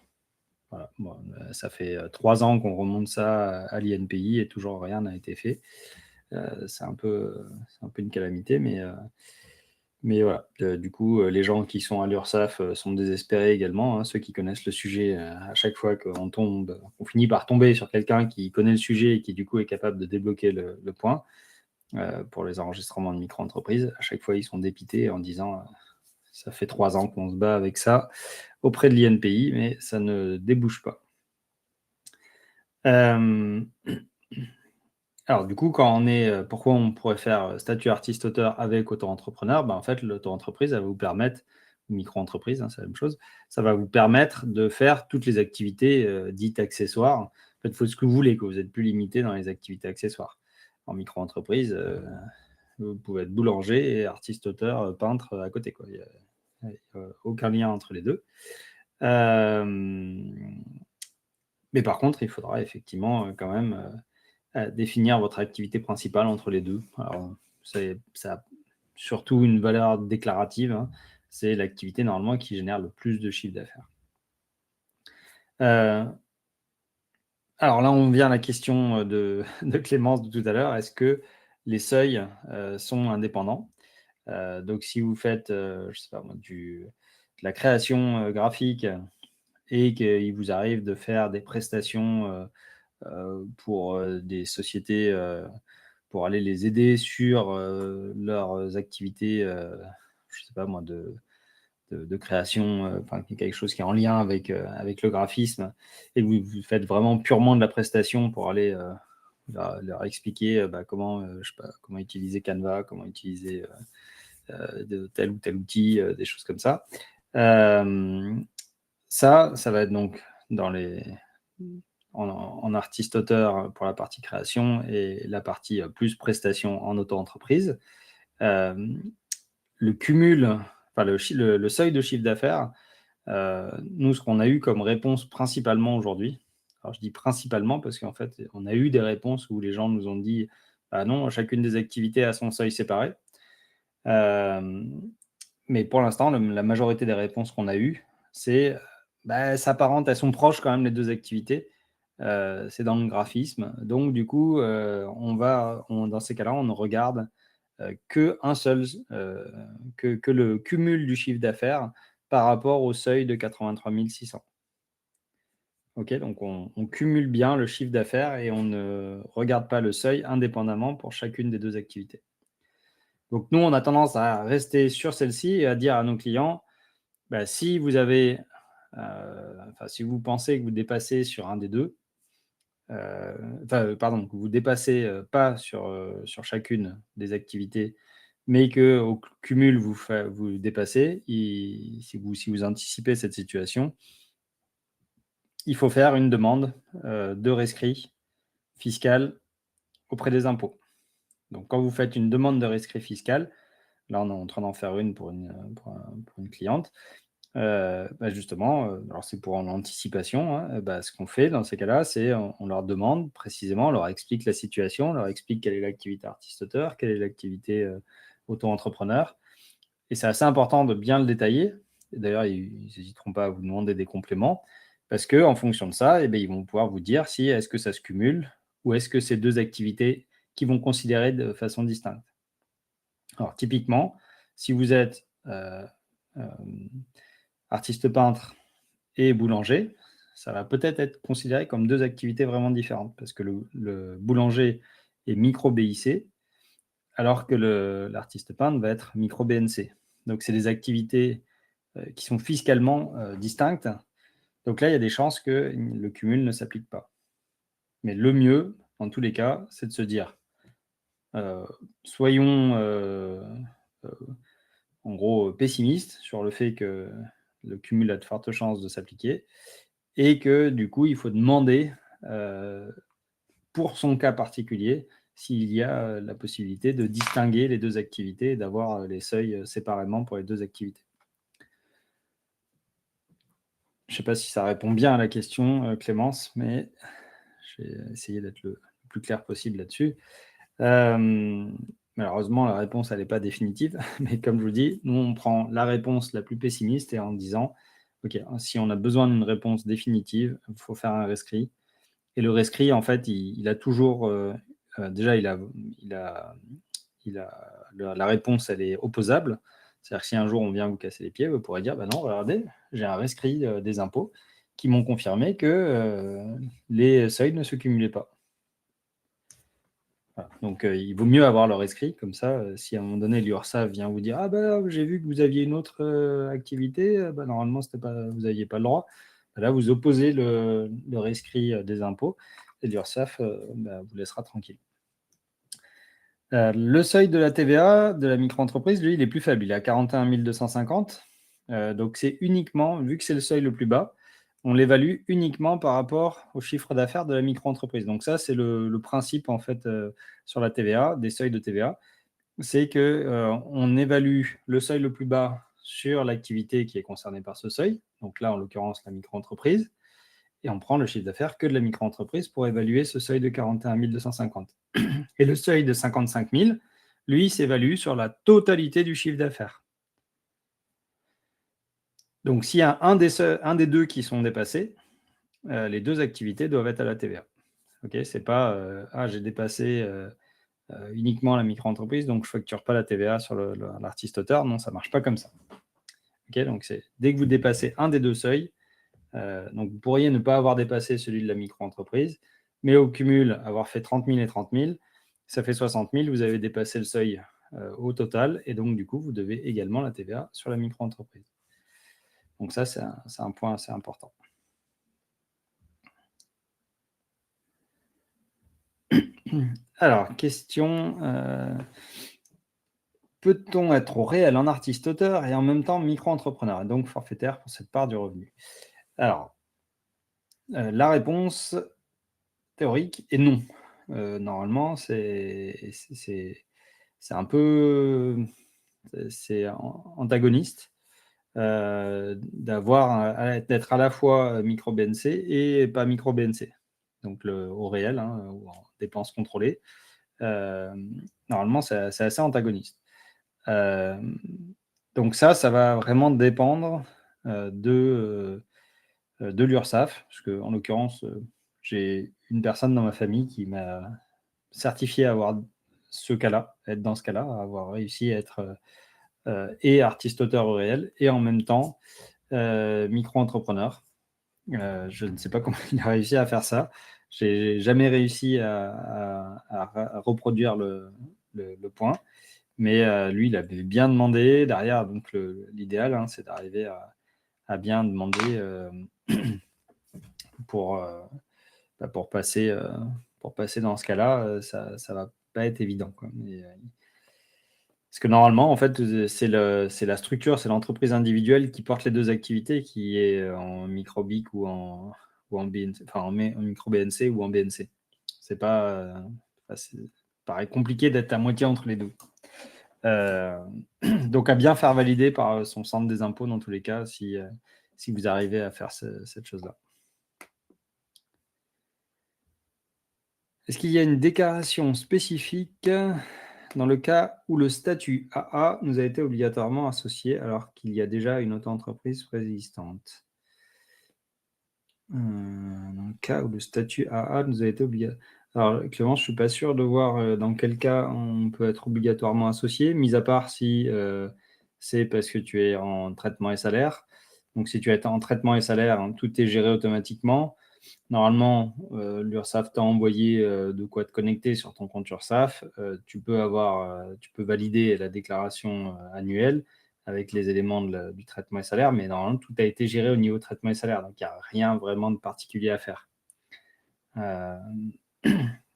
Voilà. Bon, ça fait 3 ans qu'on remonte ça à l'INPI et toujours rien n'a été fait. C'est un peu une calamité, mais voilà. Du coup, les gens qui sont à l'URSSAF sont désespérés également. Hein, ceux qui connaissent le sujet, à chaque fois on finit par tomber sur quelqu'un qui connaît le sujet et qui du coup est capable de débloquer le point pour les enregistrements de micro-entreprises. À chaque fois, ils sont dépités en disant ça fait 3 ans qu'on se bat avec ça auprès de l'INPI, mais ça ne débouche pas. Alors du coup, pourquoi on pourrait faire statut artiste-auteur avec auto-entrepreneur? En fait, l'auto-entreprise, elle va vous permettre, ou micro-entreprise, hein, c'est la même chose, ça va vous permettre de faire toutes les activités dites accessoires. En fait, il faut ce que vous voulez, que vous n'êtes plus limité dans les activités accessoires. En micro-entreprise, vous pouvez être boulanger et artiste-auteur, peintre à côté, quoi. Il n'y a aucun lien entre les deux. Mais par contre, il faudra effectivement quand même définir votre activité principale entre les deux. Alors, ça a surtout une valeur déclarative. Hein. C'est l'activité normalement qui génère le plus de chiffre d'affaires. Alors là, on vient à la question de Clémence de tout à l'heure. Est-ce que les seuils sont indépendants? Donc, si vous faites, je sais pas moi, de la création graphique et qu'il vous arrive de faire des prestations pour des sociétés pour aller les aider sur leurs activités, je ne sais pas moi, de création, quelque chose qui est en lien avec le graphisme, et vous faites vraiment purement de la prestation pour aller leur expliquer je sais pas, comment utiliser Canva, comment utiliser de tel ou tel outil, des choses comme ça. Ça va être donc en artiste-auteur pour la partie création et la partie plus prestation en auto-entreprise. Le cumul, le seuil de chiffre d'affaires, nous, ce qu'on a eu comme réponse principalement aujourd'hui, alors je dis principalement parce qu'en fait, on a eu des réponses où les gens nous ont dit ah non, chacune des activités a son seuil séparé. Mais pour l'instant, la majorité des réponses qu'on a eues, c'est s'apparente, elles sont proches quand même les deux activités. C'est dans le graphisme. Donc, du coup, dans ces cas-là, on ne regarde que le cumul du chiffre d'affaires par rapport au seuil de 83 600. Ok, donc on cumule bien le chiffre d'affaires et on ne regarde pas le seuil indépendamment pour chacune des deux activités. Donc nous, on a tendance à rester sur celle-ci et à dire à nos clients, bah, si vous avez, si vous pensez que vous dépassez sur un des deux, pardon, que vous dépassez pas sur chacune des activités, mais qu'au cumul, vous dépassez, si vous anticipez cette situation, il faut faire une demande de rescrit fiscal auprès des impôts. Donc, quand vous faites une demande de rescrit fiscal, là, on est en train d'en faire une pour une cliente, justement, alors c'est pour en anticipation, hein, ce qu'on fait dans ces cas-là, c'est on leur demande précisément, on leur explique la situation, on leur explique quelle est l'activité artiste-auteur, quelle est l'activité auto-entrepreneur. Et c'est assez important de bien le détailler. Et d'ailleurs, ils n'hésiteront pas à vous demander des compléments, parce qu'en fonction de ça, ils vont pouvoir vous dire si est-ce que ça se cumule ou est-ce que c'est deux activités qu'ils vont considérer de façon distincte. Alors, typiquement, si vous êtes artiste peintre et boulanger, ça va peut-être être considéré comme deux activités vraiment différentes, parce que le boulanger est micro-BIC, alors que l'artiste peintre va être micro-BNC. Donc, c'est des activités qui sont fiscalement distinctes. Donc là, il y a des chances que le cumul ne s'applique pas. Mais le mieux, dans tous les cas, c'est de se dire, soyons en gros pessimistes sur le fait que le cumul a de fortes chances de s'appliquer et que du coup, il faut demander pour son cas particulier s'il y a la possibilité de distinguer les deux activités et d'avoir les seuils séparément pour les deux activités. Je ne sais pas si ça répond bien à la question, Clémence, mais je vais essayer d'être le plus clair possible là-dessus. Malheureusement, la réponse, elle n'est pas définitive, mais comme je vous dis, nous, on prend la réponse la plus pessimiste et en disant, OK, si on a besoin d'une réponse définitive, il faut faire un rescrit. Et le rescrit, en fait, il a toujours, déjà, la réponse, elle est opposable. C'est-à-dire que si un jour on vient vous casser les pieds, vous pourrez dire, bah non, regardez, j'ai un rescrit des impôts qui m'ont confirmé que les seuils ne se cumulaient pas. Voilà. Donc, il vaut mieux avoir le rescrit, comme ça, si à un moment donné, l'URSSAF vient vous dire, ah bah j'ai vu que vous aviez une autre activité, normalement, vous n'aviez pas le droit. Là, vous opposez le rescrit des impôts et l'URSSAF vous laissera tranquille. Le seuil de la TVA de la micro-entreprise, lui, il est plus faible. Il est à 41 250. Donc, c'est uniquement, vu que c'est le seuil le plus bas, on l'évalue uniquement par rapport au chiffre d'affaires de la micro-entreprise. Donc, ça, c'est le principe, en fait, sur la TVA, des seuils de TVA. C'est qu'on évalue le seuil le plus bas sur l'activité qui est concernée par ce seuil. Donc là, en l'occurrence, la micro-entreprise. Et on prend le chiffre d'affaires que de la micro-entreprise pour évaluer ce seuil de 41 250. Et le seuil de 55 000, lui, s'évalue sur la totalité du chiffre d'affaires. Donc, s'il y a un des deux qui sont dépassés, les deux activités doivent être à la TVA. Ok, c'est pas j'ai dépassé uniquement la micro-entreprise, donc je ne facture pas la TVA sur l'artiste-auteur. Non, ça ne marche pas comme ça. Ok, donc dès que vous dépassez un des deux seuils, donc vous pourriez ne pas avoir dépassé celui de la micro-entreprise, mais au cumul, avoir fait 30 000 et 30 000, ça fait 60 000, vous avez dépassé le seuil au total, et donc du coup, vous devez également la TVA sur la micro-entreprise. Donc ça, c'est un point assez important. Alors, question, peut-on être au réel en artiste-auteur et en même temps micro-entrepreneur, et donc forfaitaire pour cette part du revenu? Alors, la réponse théorique est non. Normalement, c'est un peu antagoniste d'être à la fois micro-BNC et pas micro-BNC. Donc au réel, ou en dépenses contrôlées. Normalement, c'est assez antagoniste. Donc ça va vraiment dépendre de l'URSSAF, parce qu'en l'occurrence, j'ai une personne dans ma famille qui m'a certifié avoir ce cas-là, être dans ce cas-là, avoir réussi à être et artiste-auteur au réel, et en même temps micro-entrepreneur. Je ne sais pas comment il a réussi à faire ça. J'ai jamais réussi à reproduire le point. Mais lui, il avait bien demandé. Derrière, donc l'idéal, hein, c'est d'arriver à bien demander pour, pour passer dans ce cas-là. Ça ne va pas être évident, quoi. Parce que normalement, en fait, c'est la structure, c'est l'entreprise individuelle qui porte les deux activités, qui est en micro-BIC ou en BNC, enfin en micro-BNC ou en BNC. C'est pas, ça paraît compliqué d'être à moitié entre les deux. Donc, à bien faire valider par son centre des impôts dans tous les cas, si vous arrivez à faire cette chose-là. Est-ce qu'il y a une déclaration spécifique dans le cas où le statut AA nous a été obligatoirement associé alors qu'il y a déjà une auto-entreprise préexistante? Dans le cas où le statut AA nous a été obligatoire. Alors, Clément, je ne suis pas sûr de voir dans quel cas on peut être obligatoirement associé, mis à part si c'est parce que tu es en traitement et salaire. Donc, si tu es en traitement et salaire, hein, tout est géré automatiquement. Normalement, l'URSSAF t'a envoyé de quoi te connecter sur ton compte URSSAF. Tu peux valider la déclaration annuelle avec les éléments du traitement et salaire, mais normalement, tout a été géré au niveau traitement et salaire, donc il n'y a rien vraiment de particulier à faire.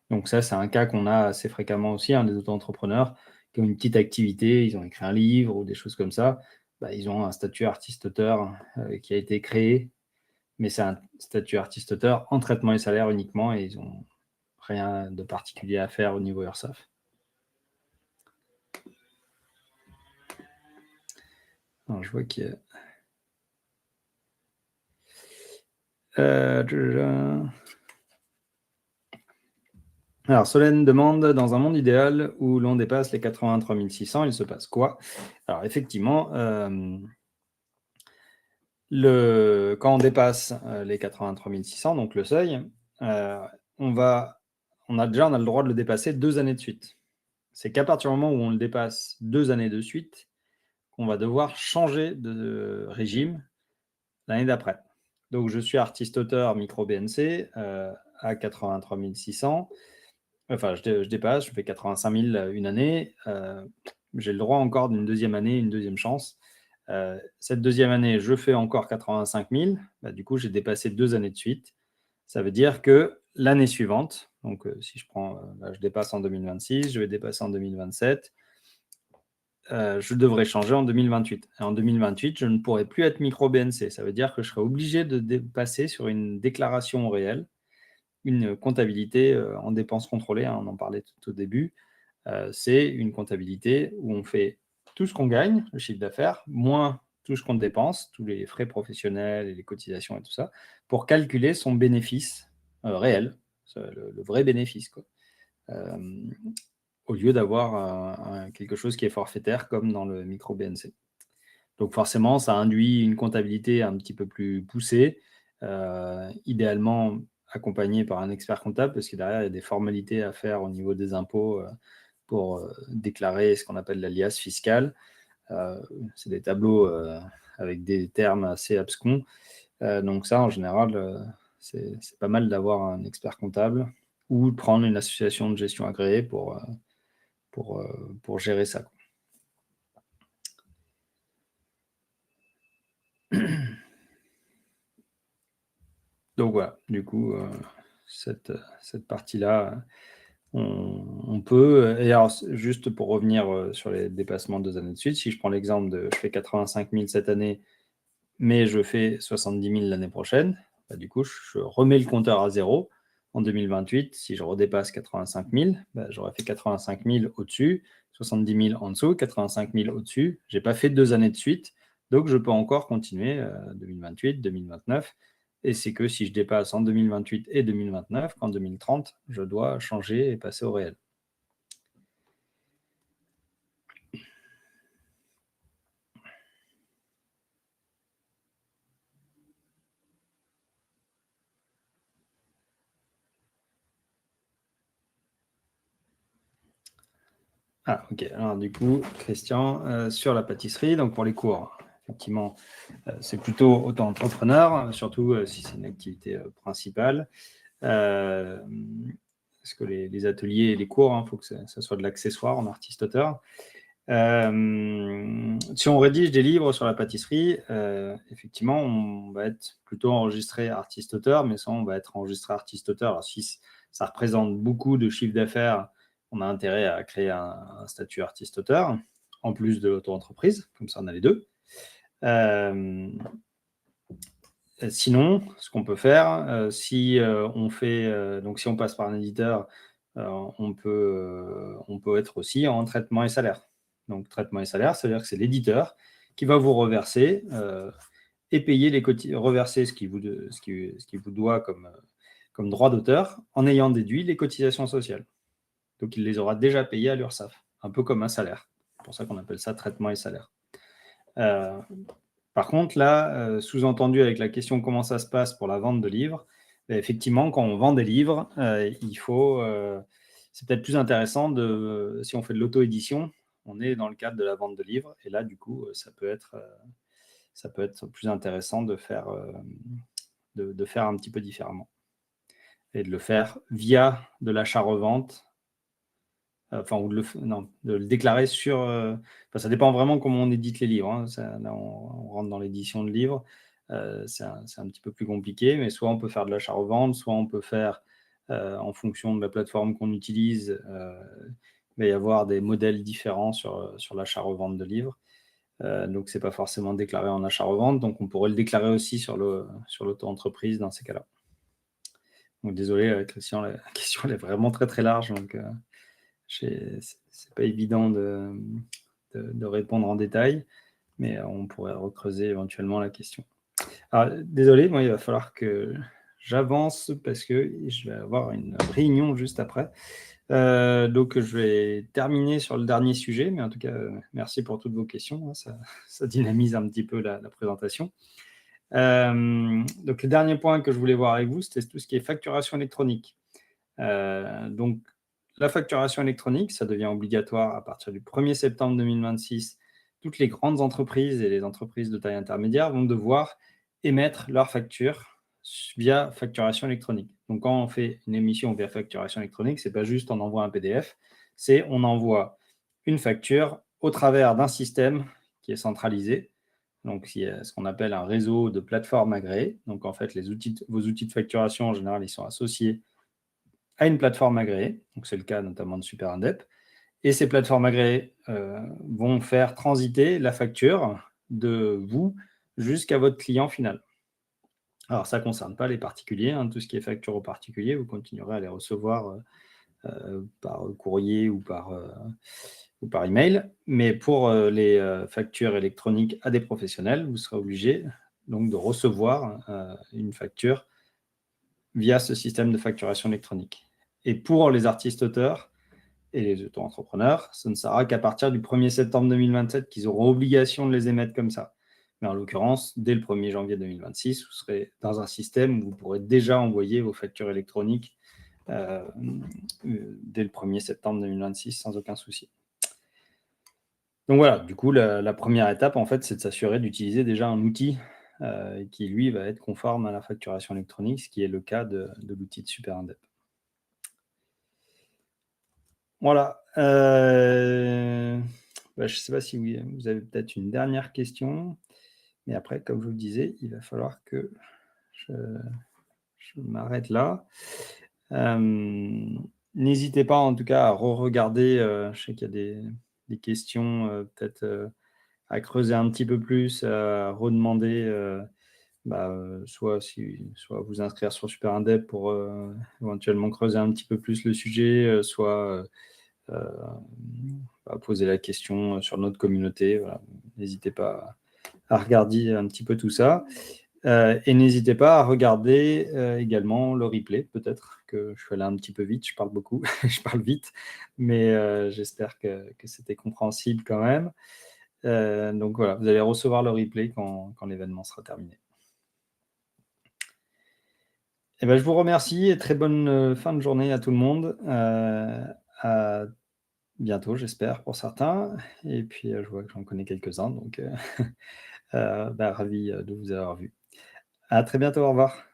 Donc ça, c'est un cas qu'on a assez fréquemment aussi, hein, des auto-entrepreneurs qui ont une petite activité, ils ont écrit un livre ou des choses comme ça, ils ont un statut artiste-auteur qui a été créé, mais c'est un statut artiste-auteur en traitement et salaire uniquement, et ils n'ont rien de particulier à faire au niveau URSSAF. Alors, je vois qu'il y a... Alors, Solène demande, dans un monde idéal où l'on dépasse les 83 600, il se passe quoi? Alors, effectivement, quand on dépasse les 83 600, donc le seuil, on a le droit de le dépasser 2 années de suite. C'est qu'à partir du moment où on le dépasse 2 années de suite, qu'on va devoir changer de régime l'année d'après. Donc, je suis artiste-auteur micro-BNC à 83 600. Enfin, je dépasse, je fais 85 000 une année. J'ai le droit encore d'une deuxième année, une deuxième chance. Cette deuxième année, je fais encore 85 000. Du coup, j'ai dépassé 2 années de suite. Ça veut dire que l'année suivante, donc si je prends, là, je dépasse en 2026, je vais dépasser en 2027, je devrais changer en 2028. Et en 2028, je ne pourrai plus être micro-BNC. Ça veut dire que je serai obligé de passer sur une déclaration réelle, une comptabilité en dépenses contrôlées, hein, on en parlait tout au début. C'est une comptabilité où on fait tout ce qu'on gagne, le chiffre d'affaires, moins tout ce qu'on dépense, tous les frais professionnels et les cotisations et tout ça, pour calculer son bénéfice réel, le vrai bénéfice, quoi. Au lieu d'avoir quelque chose qui est forfaitaire comme dans le micro-BNC. Donc forcément, ça induit une comptabilité un petit peu plus poussée, idéalement accompagnée par un expert comptable, parce que derrière, il y a des formalités à faire au niveau des impôts pour déclarer ce qu'on appelle l'alias fiscal. C'est des tableaux avec des termes assez abscons. Donc ça, en général, c'est pas mal d'avoir un expert comptable ou de prendre une association de gestion agréée pour gérer ça. Donc voilà, du coup, cette partie-là, on peut. Et alors, juste pour revenir sur les dépassements de 2 années de suite, si je prends l'exemple de je fais 85 000 cette année, mais je fais 70 000 l'année prochaine, du coup, je remets le compteur à zéro. En 2028, si je redépasse 85 000, j'aurais fait 85 000 au-dessus, 70 000 en dessous, 85 000 au-dessus. Je n'ai pas fait 2 années de suite, donc je peux encore continuer 2028, 2029. Et c'est que si je dépasse en 2028 et 2029, qu'en 2030, je dois changer et passer au réel. Ah, ok. Alors, du coup, Christian, sur la pâtisserie, donc pour les cours, effectivement, c'est plutôt auto-entrepreneur, surtout si c'est une activité principale. Parce que les ateliers et les cours, il faut que ça soit de l'accessoire en artiste-auteur. Si on rédige des livres sur la pâtisserie, effectivement, on va être plutôt enregistré artiste-auteur, mais ça, on va être enregistré artiste-auteur. Alors, si ça représente beaucoup de chiffre d'affaires, on a intérêt à créer un statut artiste-auteur, en plus de l'auto-entreprise, comme ça, on a les deux. Sinon, ce qu'on peut faire, si on passe par un éditeur, on peut être aussi en traitement et salaire. Donc, traitement et salaire, c'est-à-dire que c'est l'éditeur qui va vous reverser et payer reverser ce qu'il vous doit comme droit d'auteur en ayant déduit les cotisations sociales. Donc, il les aura déjà payées à l'URSSAF, un peu comme un salaire. C'est pour ça qu'on appelle ça traitement et salaire. Par contre, là, sous-entendu avec la question comment ça se passe pour la vente de livres, effectivement, quand on vend des livres, c'est peut-être plus intéressant si on fait de l'auto-édition, on est dans le cadre de la vente de livres, et là, du coup, ça peut être plus intéressant de faire un petit peu différemment et de le faire via de l'achat-revente. De le déclarer sur. Ça dépend vraiment comment on édite les livres. Hein. Là, on rentre dans l'édition de livres. C'est un petit peu plus compliqué, mais soit on peut faire de l'achat-revente, soit on peut faire, en fonction de la plateforme qu'on utilise, il va y avoir des modèles différents sur l'achat-revente de livres. Donc, ce n'est pas forcément déclaré en achat-revente. Donc, on pourrait le déclarer aussi sur l'auto-entreprise dans ces cas-là. Donc, désolé, Christian, la question elle est vraiment très, très large. Donc, c'est pas évident de répondre en détail, mais on pourrait recreuser éventuellement la question. Alors, désolé, moi, il va falloir que j'avance parce que je vais avoir une réunion juste après. Donc, je vais terminer sur le dernier sujet, mais en tout cas, merci pour toutes vos questions. Hein, ça dynamise un petit peu la présentation. Donc, le dernier point que je voulais voir avec vous, c'était tout ce qui est facturation électronique. Donc, la facturation électronique, ça devient obligatoire à partir du 1er septembre 2026. Toutes les grandes entreprises et les entreprises de taille intermédiaire vont devoir émettre leurs factures via facturation électronique. Donc, quand on fait une émission via facturation électronique, ce n'est pas juste on envoie un PDF, c'est on envoie une facture au travers d'un système qui est centralisé. Donc, il y a ce qu'on appelle un réseau de plateformes agréées. Donc, en fait, vos outils de facturation, en général, ils sont associés à une plateforme agréée. Donc, c'est le cas notamment de SuperIndep. Et ces plateformes agréées vont faire transiter la facture de vous jusqu'à votre client final. Alors, ça ne concerne pas les particuliers. Hein, tout ce qui est facture aux particuliers, vous continuerez à les recevoir par courrier ou par email. Mais pour les factures électroniques à des professionnels, vous serez obligé donc de recevoir une facture via ce système de facturation électronique. Et pour les artistes-auteurs et les auto-entrepreneurs, ce ne sera qu'à partir du 1er septembre 2027 qu'ils auront obligation de les émettre comme ça. Mais en l'occurrence, dès le 1er janvier 2026, vous serez dans un système où vous pourrez déjà envoyer vos factures électroniques dès le 1er septembre 2026 sans aucun souci. Donc voilà, du coup, la première étape, en fait, c'est de s'assurer d'utiliser déjà un outil qui, lui, va être conforme à la facturation électronique, ce qui est le cas de l'outil de SuperIndep. Voilà. Je ne sais pas si vous avez peut-être une dernière question, mais après, comme je vous le disais, il va falloir que je m'arrête là. N'hésitez pas, en tout cas, à re-regarder. Je sais qu'il y a des questions, peut-être à creuser un petit peu plus, à redemander. Soit vous inscrire sur SuperIndep pour éventuellement creuser un petit peu plus le sujet, soit poser la question sur notre communauté. Voilà. N'hésitez pas à regarder un petit peu tout ça. Et n'hésitez pas à regarder également le replay. Peut-être que je suis allé un petit peu vite, je parle beaucoup, je parle vite, mais j'espère que c'était compréhensible quand même. Donc voilà, vous allez recevoir le replay quand l'événement sera terminé. Eh ben, je vous remercie et très bonne fin de journée à tout le monde. À bientôt, j'espère, pour certains. Et puis, je vois que j'en connais quelques-uns. Donc, Ravi, de vous avoir vu. À très bientôt, au revoir.